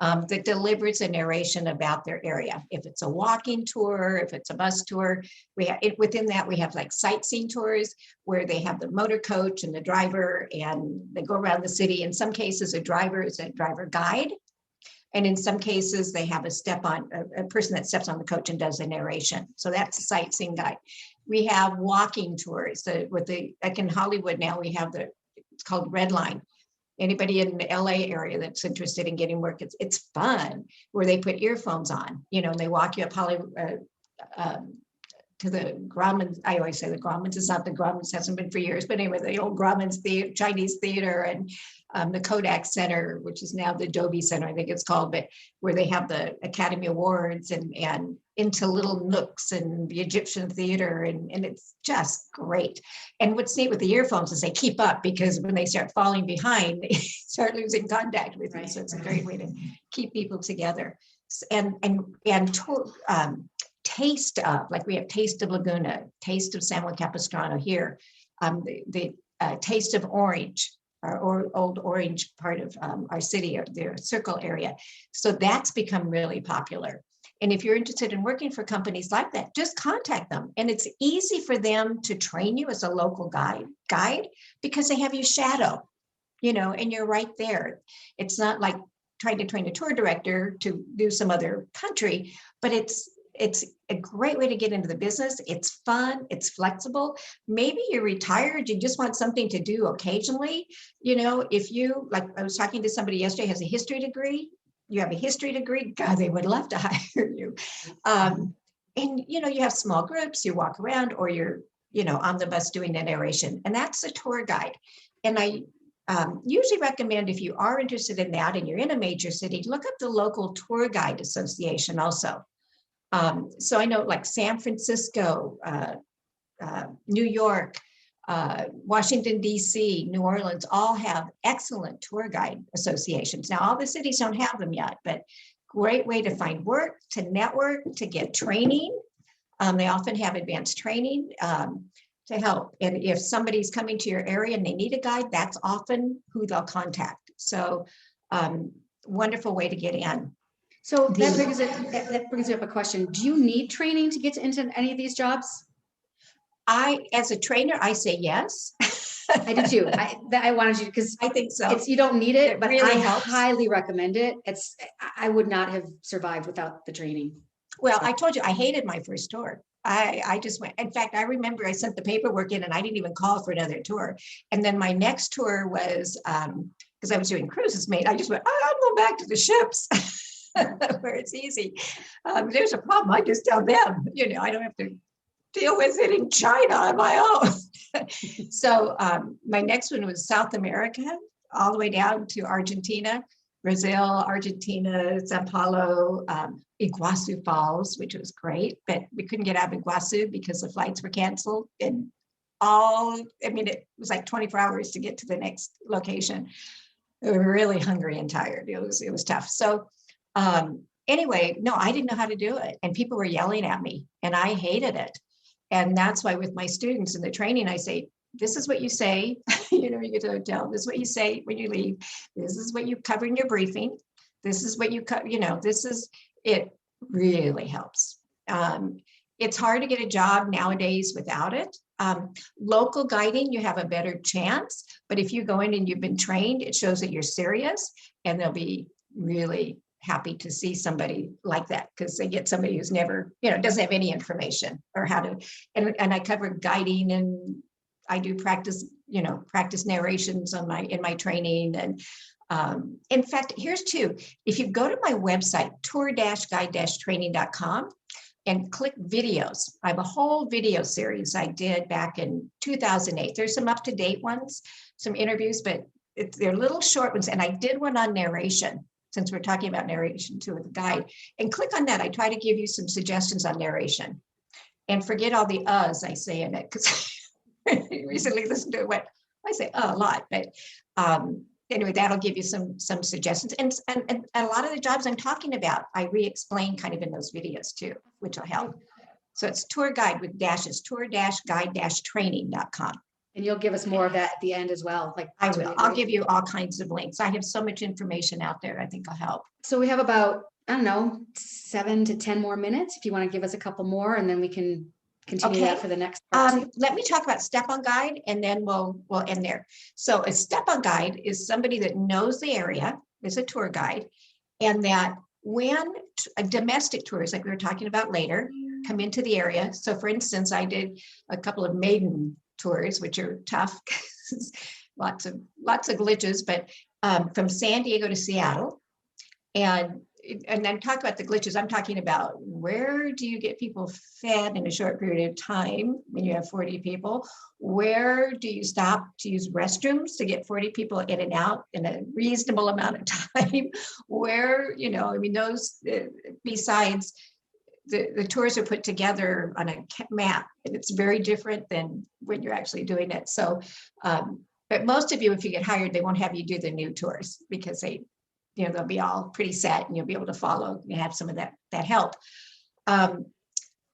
that delivers a narration about their area. If it's a walking tour, if it's a bus tour, within that we have like sightseeing tours where they have the motor coach and the driver, and they go around the city. In some cases, a driver is a driver guide, and in some cases they have a person that steps on the coach and does the narration. So that's a sightseeing guide. We have walking tours. Like in Hollywood now, we have it's called Red Line. Anybody in the LA area that's interested in getting work, it's fun, where they put earphones on, and they walk you up Hollywood to the Grauman's. I always say the Grauman's. It's not the Grauman's, hasn't been for years, but anyway, the old Grauman's Chinese theater, and the Kodak Center, which is now the Adobe Center, I think it's called, but where they have the Academy Awards and into little nooks and the Egyptian theater, and it's just great. And what's neat with the earphones is they keep up, because when they start falling behind, they start losing contact with you. So it's a great way to keep people together. And taste of, like we have Taste of Laguna, Taste of San Juan Capistrano here, the Taste of Orange, our old Orange part of our city, or the Circle area. So that's become really popular. And if you're interested in working for companies like that, just contact them. And it's easy for them to train you as a local guide because they have you shadow, and you're right there. It's not like trying to train a tour director to do some other country, but it's a great way to get into the business. It's fun, it's flexible. Maybe you're retired, you just want something to do occasionally. If you, like I was talking to somebody yesterday, has a history degree, you have a history degree, God, they would love to hire you. And you have small groups, you walk around, or you're, on the bus doing the narration, and that's a tour guide. And I usually recommend, if you are interested in that and you're in a major city, look up the local tour guide association also. So I know like San Francisco, New York, Washington, D.C., New Orleans, all have excellent tour guide associations. Now, all the cities don't have them yet, but great way to find work, to network, to get training. They often have advanced training to help. And if somebody's coming to your area and they need a guide, that's often who they'll contact. So wonderful way to get in. So that brings up a question. Do you need training to get into any of these jobs? As a trainer, I say yes. I do too. I wanted you, because I think so. You don't need it, but really I helps. Highly recommend it. I would not have survived without the training. Well, I told you I hated my first tour. I just went. In fact, I remember I sent the paperwork in and I didn't even call for another tour. And then my next tour was, because I was doing cruises, I just went, I'll go back to the ships. Where it's easy. There's a problem, I just tell them, I don't have to deal with it in China on my own. So my next one was South America, all the way down to Argentina. Brazil, Argentina, Sao Paulo, Iguazu Falls, which was great, but we couldn't get out of Iguazu because the flights were canceled. And it was like 24 hours to get to the next location. We were really hungry and tired. It was tough. So anyway, no, I didn't know how to do it. And people were yelling at me and I hated it. And that's why with my students in the training, I say, this is what you say, you get to the hotel, this is what you say when you leave. This is what you cover in your briefing. This is what you it really helps. It's hard to get a job nowadays without it. Local guiding, you have a better chance, but if you go in and you've been trained, it shows that you're serious and they'll be really happy to see somebody like that because they get somebody who's never, doesn't have any information or how to, and I cover guiding and I do practice narrations in my training. And in fact, here's two. If you go to my website, tour-guide-training.com and click videos, I have a whole video series I did back in 2008. There's some up-to-date ones, some interviews, but they're little short ones. And I did one on narration, since we're talking about narration too with the guide. And click on that. I try to give you some suggestions on narration. And forget all the uhs I say in it, because I recently listened to it, I say a lot, but anyway, that'll give you some suggestions. And a lot of the jobs I'm talking about, I re-explain kind of in those videos too, which will help. So it's tour guide with dashes, tour-guide-training.com. And you'll give us more of that at the end as well. I will. I'll give you all kinds of links. I have so much information out there. I think will help. So we have about, 7 to 10 more minutes. If you want to give us a couple more, and then we can continue that for the next part. Let me talk about step-on guide, and then we'll end there. So a step-on guide is somebody that knows the area, is a tour guide, and that when domestic tours, like we were talking about later, come into the area. So for instance, I did a couple of maiden tours, which are tough, lots of glitches, but from San Diego to Seattle. And I'm talking about the glitches. I'm talking about where do you get people fed in a short period of time when you have 40 people? Where do you stop to use restrooms to get 40 people in and out in a reasonable amount of time? Where, those, besides the tours are put together on a map, and it's very different than when you're actually doing it. So, but most of you, if you get hired, they won't have you do the new tours because they'll be all pretty set and you'll be able to follow and have some of that help.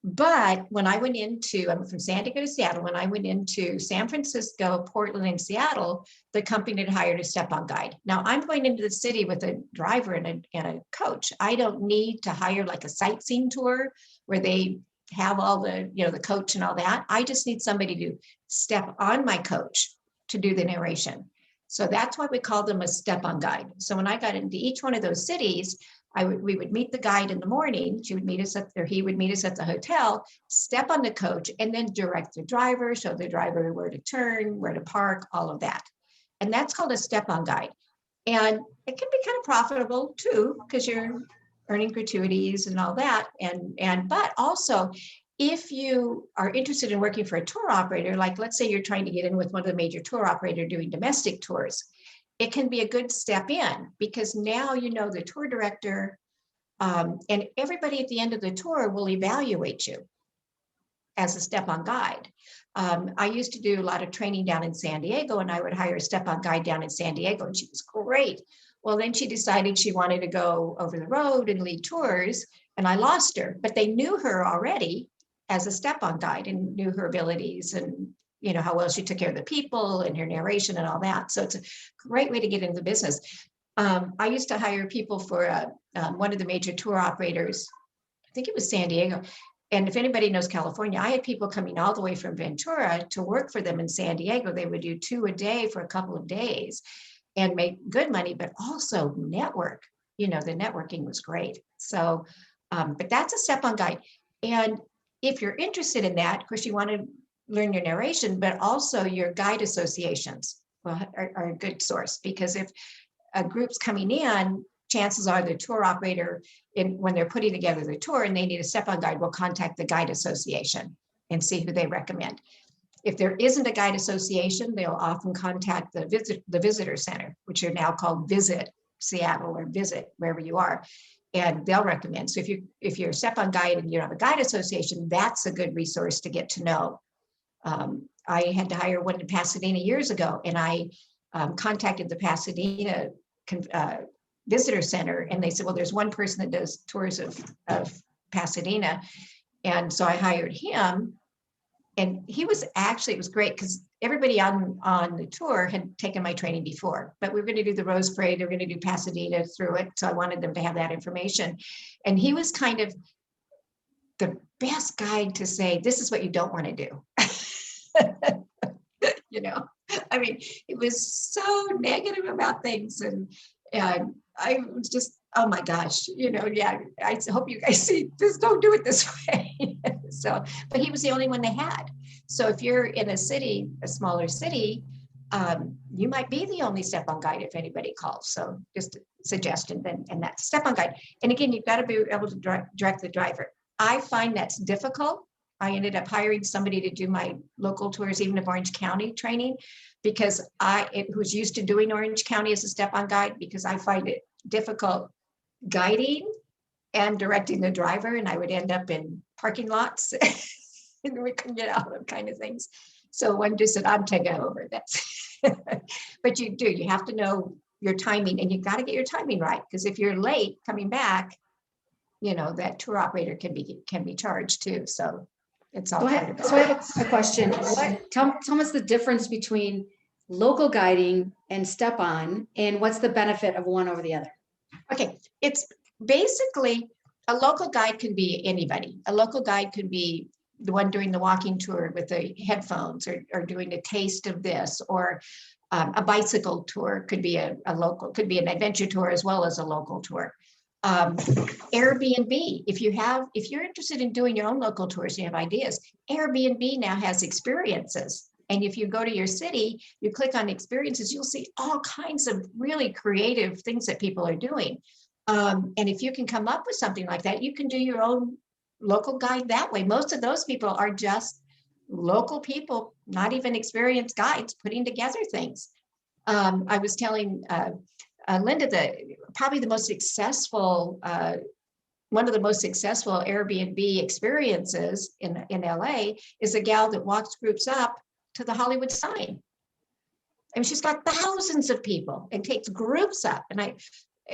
But when I went I'm from San Diego to Seattle, when I went into San Francisco, Portland, and Seattle, the company had hired a step-on guide. Now I'm going into the city with a driver and a coach. I don't need to hire like a sightseeing tour where they have all the, the coach and all that. I just need somebody to step on my coach to do the narration. So that's why we call them a step-on guide. So when I got into each one of those cities, we would meet the guide in the morning. He would meet us at the hotel, step on the coach, and then direct the driver, show the driver where to turn, where to park, all of that. And that's called a step-on guide. And it can be kind of profitable too, because you're earning gratuities and all that. But also, if you are interested in working for a tour operator, like let's say you're trying to get in with one of the major tour operators doing domestic tours, it can be a good step in because now the tour director and everybody at the end of the tour will evaluate you as a step-on guide. I used to do a lot of training down in San Diego, and I would hire a step-on guide down in San Diego, and she was great. Well, then she decided she wanted to go over the road and lead tours, and I lost her, but they knew her already as a step-on guide and knew her abilities and how well she took care of the people and her narration and all that. So it's a great way to get into the business. I used to hire people for one of the major tour operators. I think it was San Diego. And if anybody knows California, I had people coming all the way from Ventura to work for them in San Diego. They would do 2 a day for a couple of days and make good money, but also network. The networking was great. So, but that's a step-on guide. And if you're interested in that, of course, you want to learn your narration, but also your guide associations are a good source, because if a group's coming in, chances are the tour operator, when they're putting together the tour and they need a step-on guide, will contact the guide association and see who they recommend. If there isn't a guide association, they'll often contact the visitor center, which are now called Visit Seattle or visit wherever you are, and they'll recommend. So if you're a step-on guide and you have a guide association, that's a good resource to get to know. I had to hire one in Pasadena years ago, and I contacted the Pasadena visitor center, and they said, well, there's one person that does tours of Pasadena. And so I hired him, and he was actually, it was great because everybody on the tour had taken my training before, but we were going to do the Rose Parade, they're going to do Pasadena through it. So I wanted them to have that information. And he was kind of the best guide to say, this is what you don't want to do. You know, I mean, it was so negative about things. And I was just, oh my gosh, you know, yeah, I hope you guys see this, don't do it this way. So, but he was the only one they had. So if you're in a city, a smaller city, you might be the only step-on guide if anybody calls. So just a suggestion, and that's step-on guide. And again, you've got to be able to direct the driver. I find that's difficult. I ended up hiring somebody to do my local tours, even of Orange County training, because who's used to doing Orange County as a step-on guide, because I find it difficult guiding and directing the driver, and I would end up in parking lots and we couldn't get out of kind of things. So one just said, I'm taking over. That's but you have to know your timing, and you got to get your timing right, because if you're late coming back, you know, that tour operator can be charged too. So it's all part of it. So I have a question. Tell us the difference between local guiding and step-on, and what's the benefit of one over the other? Okay, it's basically a local guide can be anybody. A local guide could be the one doing the walking tour with the headphones, or doing a taste of this, or a bicycle tour could be a local, could be an adventure tour as well as a local tour. Airbnb, if you're interested in doing your own local tours, you have ideas, Airbnb now has experiences. And if you go to your city, you click on experiences, you'll see all kinds of really creative things that people are doing. And if you can come up with something like that, you can do your own local guide that way. Most of those people are just local people, not even experienced guides, putting together things. I was telling Linda that probably the most successful, one of the most successful Airbnb experiences in LA is a gal that walks groups up to the Hollywood sign. And she's got thousands of people and takes groups up. And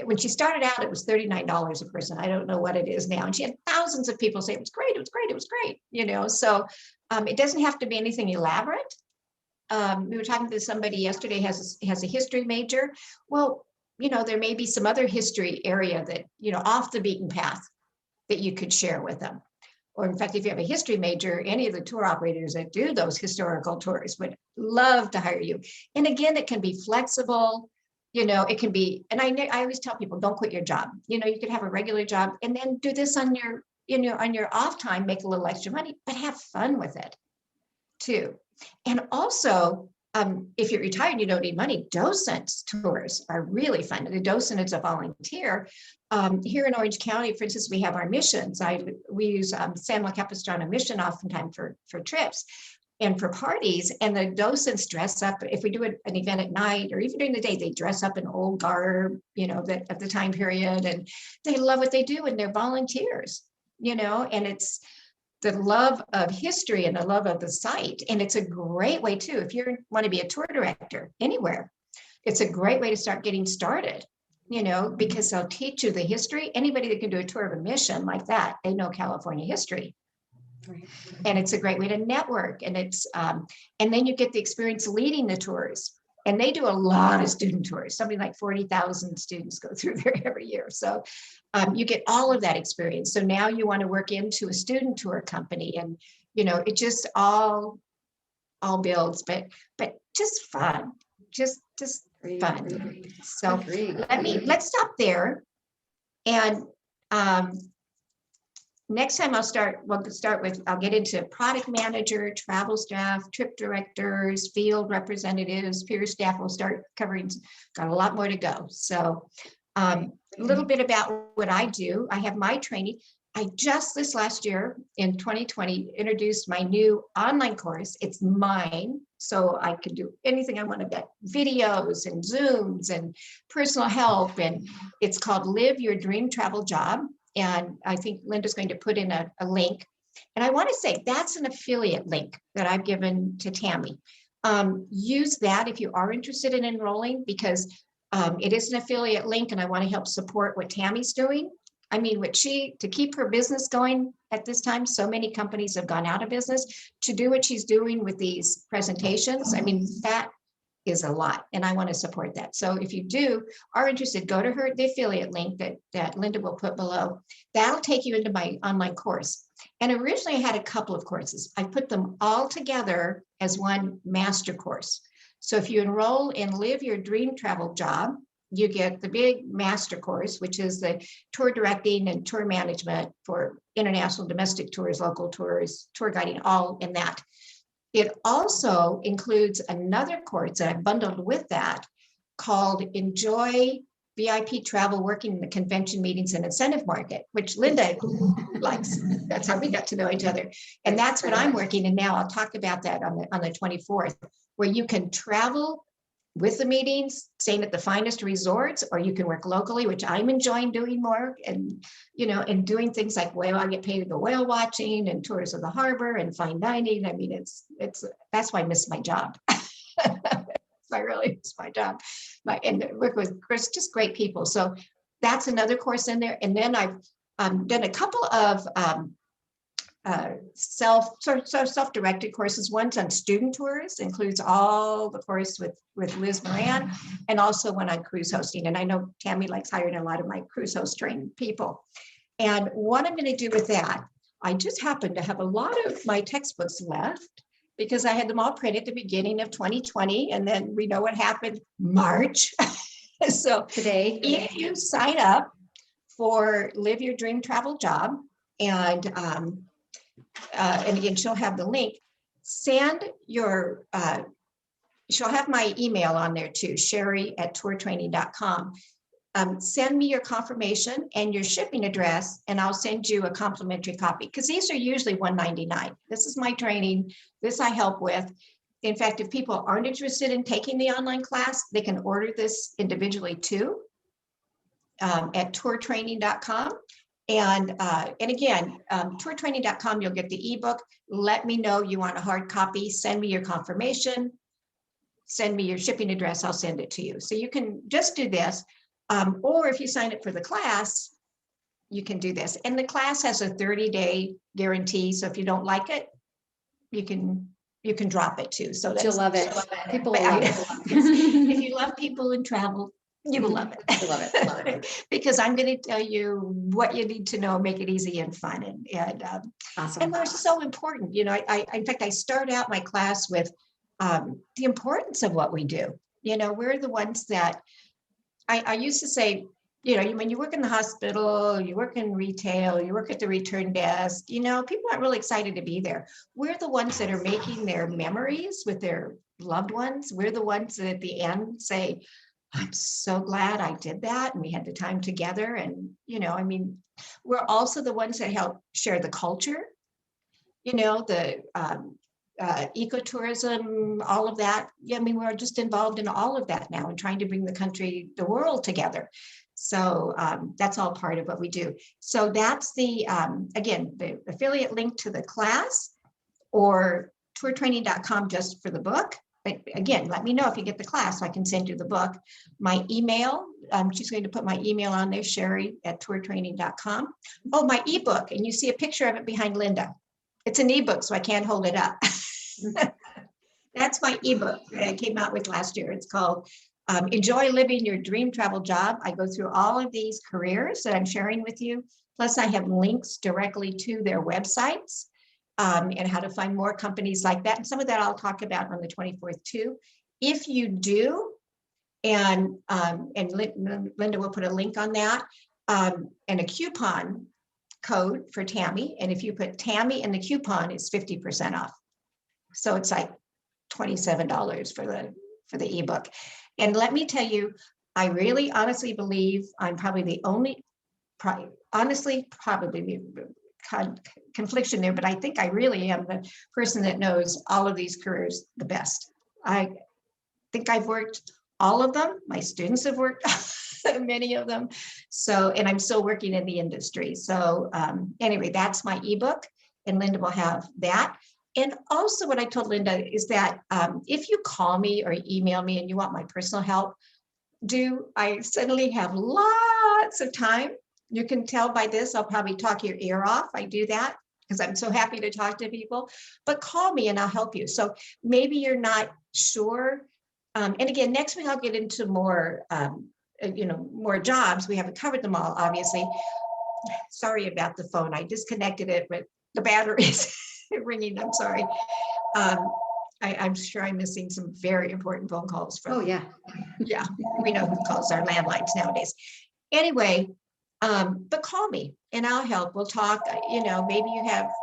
when she started out, it was $39 a person. I don't know what it is now. And she had thousands of people say, it was great, it was great, it was great. You know, so it doesn't have to be anything elaborate. We were talking to somebody yesterday, has a history major. Well, you know, there may be some other history area that, you know, off the beaten path that you could share with them. Or in fact, if you have a history major, any of the tour operators that do those historical tours would love to hire you. And again, it can be flexible, you know, it can be, and I always tell people, don't quit your job. You know, you could have a regular job and then do this on your off time, make a little extra money, but have fun with it too. And also, if you're retired, you don't need money. Docent tours are really fun. The docent is a volunteer. Here in Orange County, for instance, we have our missions. We use San Juan Capistrano mission oftentimes for trips and for parties. And the docents dress up. If we do an event at night or even during the day, they dress up in old garb, you know, that of the time period, and they love what they do, and they're volunteers, you know, and it's the love of history and the love of the site. And it's a great way too, if you want to be a tour director anywhere, it's a great way to start getting started, you know, because they'll teach you the history. Anybody that can do a tour of a mission like that, they know California history. Right. And it's a great way to network. And it's, and then you get the experience leading the tours. And they do a lot of student tours. Something like 40,000 students go through there every year. So you get all of that experience. So now you want to work into a student tour company, and you know, it just all builds, but just fun, just fun. So let's stop there. And next time I'll get into product manager, travel staff, trip directors, field representatives, peer staff. We'll start covering, got a lot more to go. So a little bit about what I do. I have my training. I just this last year in 2020 introduced my new online course. It's mine, so I can do anything I want to get, videos and Zooms and personal help. And it's called Live Your Dream Travel Job. And I think Linda's going to put in a link. And I want to say that's an affiliate link that I've given to Tammy. Use that if you are interested in enrolling, because it is an affiliate link and I want to help support what Tammy's doing. I mean, to keep her business going at this time, so many companies have gone out of business. To do what she's doing with these presentations, I mean, that is a lot, and I want to support that. So if you are interested, go to the affiliate link that Linda will put below. That'll take you into my online course. And originally I had a couple of courses. I put them all together as one master course. So if you enroll in Live Your Dream Travel Job, you get the big master course, which is the tour directing and tour management for international, domestic tours, local tours, tour guiding, all in that. It also includes another course that I bundled with that called Enjoy VIP Travel Working in the Convention Meetings and Incentive Market, which Linda likes. That's how we got to know each other. And that's what I'm working in now. I'll talk about that on the 24th, where you can travel with the meetings, staying at the finest resorts, or you can work locally, which I'm enjoying doing more, and and doing things like I get paid to go whale watching and tours of the harbor and fine dining. I mean, that's why I miss my job. I really miss my job, and work with just great people. So that's another course in there. And then I've done a couple of self-directed courses. One's on student tours, includes all the course with Liz Moran, and also one on cruise hosting. And I know Tammy likes hiring a lot of my cruise host trained people. And what I'm going to do with that, I just happen to have a lot of my textbooks left because I had them all printed at the beginning of 2020, and then we know what happened March. So Today, if you sign up for Live Your Dream Travel Job, and again, she'll have the link. She'll have my email on there too, Cherie@tourtraining.com. Send me your confirmation and your shipping address, and I'll send you a complimentary copy, because these are usually $199. This is my training. This I help with. In fact, if people aren't interested in taking the online class, they can order this individually too at tourtraining.com. And again, tourtraining.com, you'll get the ebook. Let me know you want a hard copy. Send me your confirmation. Send me your shipping address. I'll send it to you. So you can just do this. Or if you sign up for the class, you can do this. And the class has a 30-day guarantee. So if you don't like it, you can drop it too. So you'll love it. People will love it. If you love people and travel, you will love it. I love it. Love it. Because I'm going to tell you what you need to know, make it easy and fun. And Awesome. they're so important. In fact, I start out my class with the importance of what we do. We're the ones that I used to say, when you work in the hospital, you work in retail, you work at the return desk, people aren't really excited to be there. We're the ones that are making their memories with their loved ones. We're the ones that at the end say, I'm so glad I did that, and we had the time together. And, we're also the ones that help share the culture, the ecotourism, all of that. We're just involved in all of that now and trying to bring the world together. So that's all part of what we do. So that's again, the affiliate link to the class, or tourtraining.com just for the book. But again, let me know if you get the class so I can send you the book. My email, she's going to put my email on there, Cherie@tourtraining.com. Oh, my ebook, and you see a picture of it behind Linda. It's an ebook, so I can't hold it up. That's my ebook that I came out with last year. It's called Enjoy Living Your Dream Travel Job. I go through all of these careers that I'm sharing with you. Plus, I have links directly to their websites. And how to find more companies like that. And some of that I'll talk about on the 24th too. If you do, and Linda will put a link on that, and a coupon code for Tammy. And if you put Tammy in the coupon, it's 50% off. So it's like $27 for the ebook. And let me tell you, I really honestly believe I'm probably the only honestly, probably confliction there, but I think I really am the person that knows all of these careers the best. I think I've worked all of them. My students have worked many of them. So, and I'm still working in the industry. So anyway, that's my ebook, and Linda will have that. And also what I told Linda is that if you call me or email me and you want my personal help, I suddenly have lots of time. You can tell by this, I'll probably talk your ear off. I do that because I'm so happy to talk to people, but call me and I'll help you. So maybe you're not sure. And again, next week I'll get into more, more jobs. We haven't covered them all, obviously. Sorry about the phone. I disconnected it, but the battery's ringing. I'm sorry. I'm sure I'm missing some very important phone calls from. Oh yeah. Yeah, we know who calls our landlines nowadays. Anyway, but call me and I'll help. We'll talk. Maybe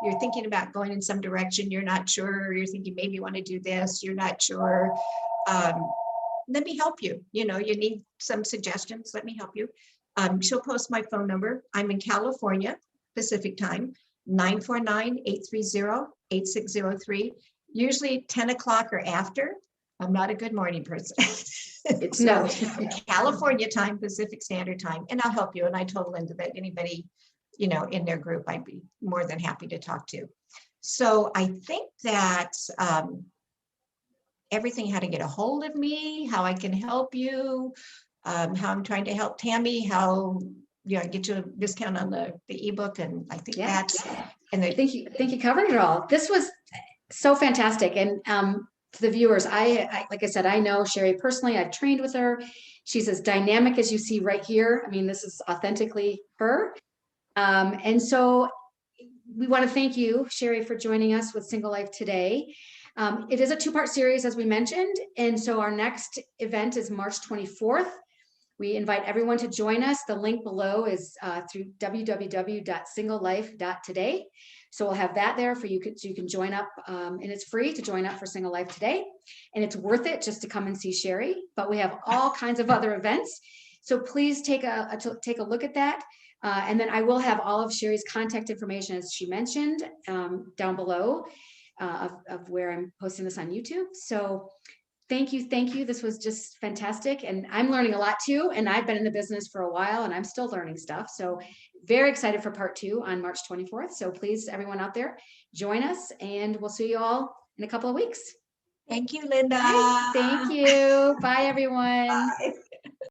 you're thinking about going in some direction. You're not sure. You're thinking maybe you want to do this. You're not sure. Let me help you. You need some suggestions. Let me help you. She'll post my phone number. I'm in California, Pacific time, 949-830-8603. Usually 10 o'clock or after. I'm not a good morning person. It's no. California time, Pacific Standard Time, and I'll help you. And I told Linda that anybody, in their group, I'd be more than happy to talk to. So I think that everything, how to get a hold of me, how I can help you, how I'm trying to help Tammy, how get you a discount on the ebook, and I think that's. And I think you covered it all. This was so fantastic, and to the viewers, I like I said, I know Cherie personally. I've trained with her. She's as dynamic as you see right here. I mean, this is authentically her. And so we want to thank you, Cherie, for joining us with Single Life today. It is a two-part series, as we mentioned. And so our next event is March 24th. We invite everyone to join us. The link below is through www.singlelife.today. So we'll have that there for you, so you can join up, and it's free to join up for Single Life Today. And it's worth it just to come and see Cherie, but we have all kinds of other events. So please take a look at that. And then I will have all of Cherie's contact information, as she mentioned, down below of where I'm posting this on YouTube. So thank you. This was just fantastic. And I'm learning a lot too. And I've been in the business for a while and I'm still learning stuff. So very excited for part 2 on March 24th. So please, everyone out there, join us and we'll see you all in a couple of weeks. Thank you, Linda. Thank you. Bye, everyone. Bye.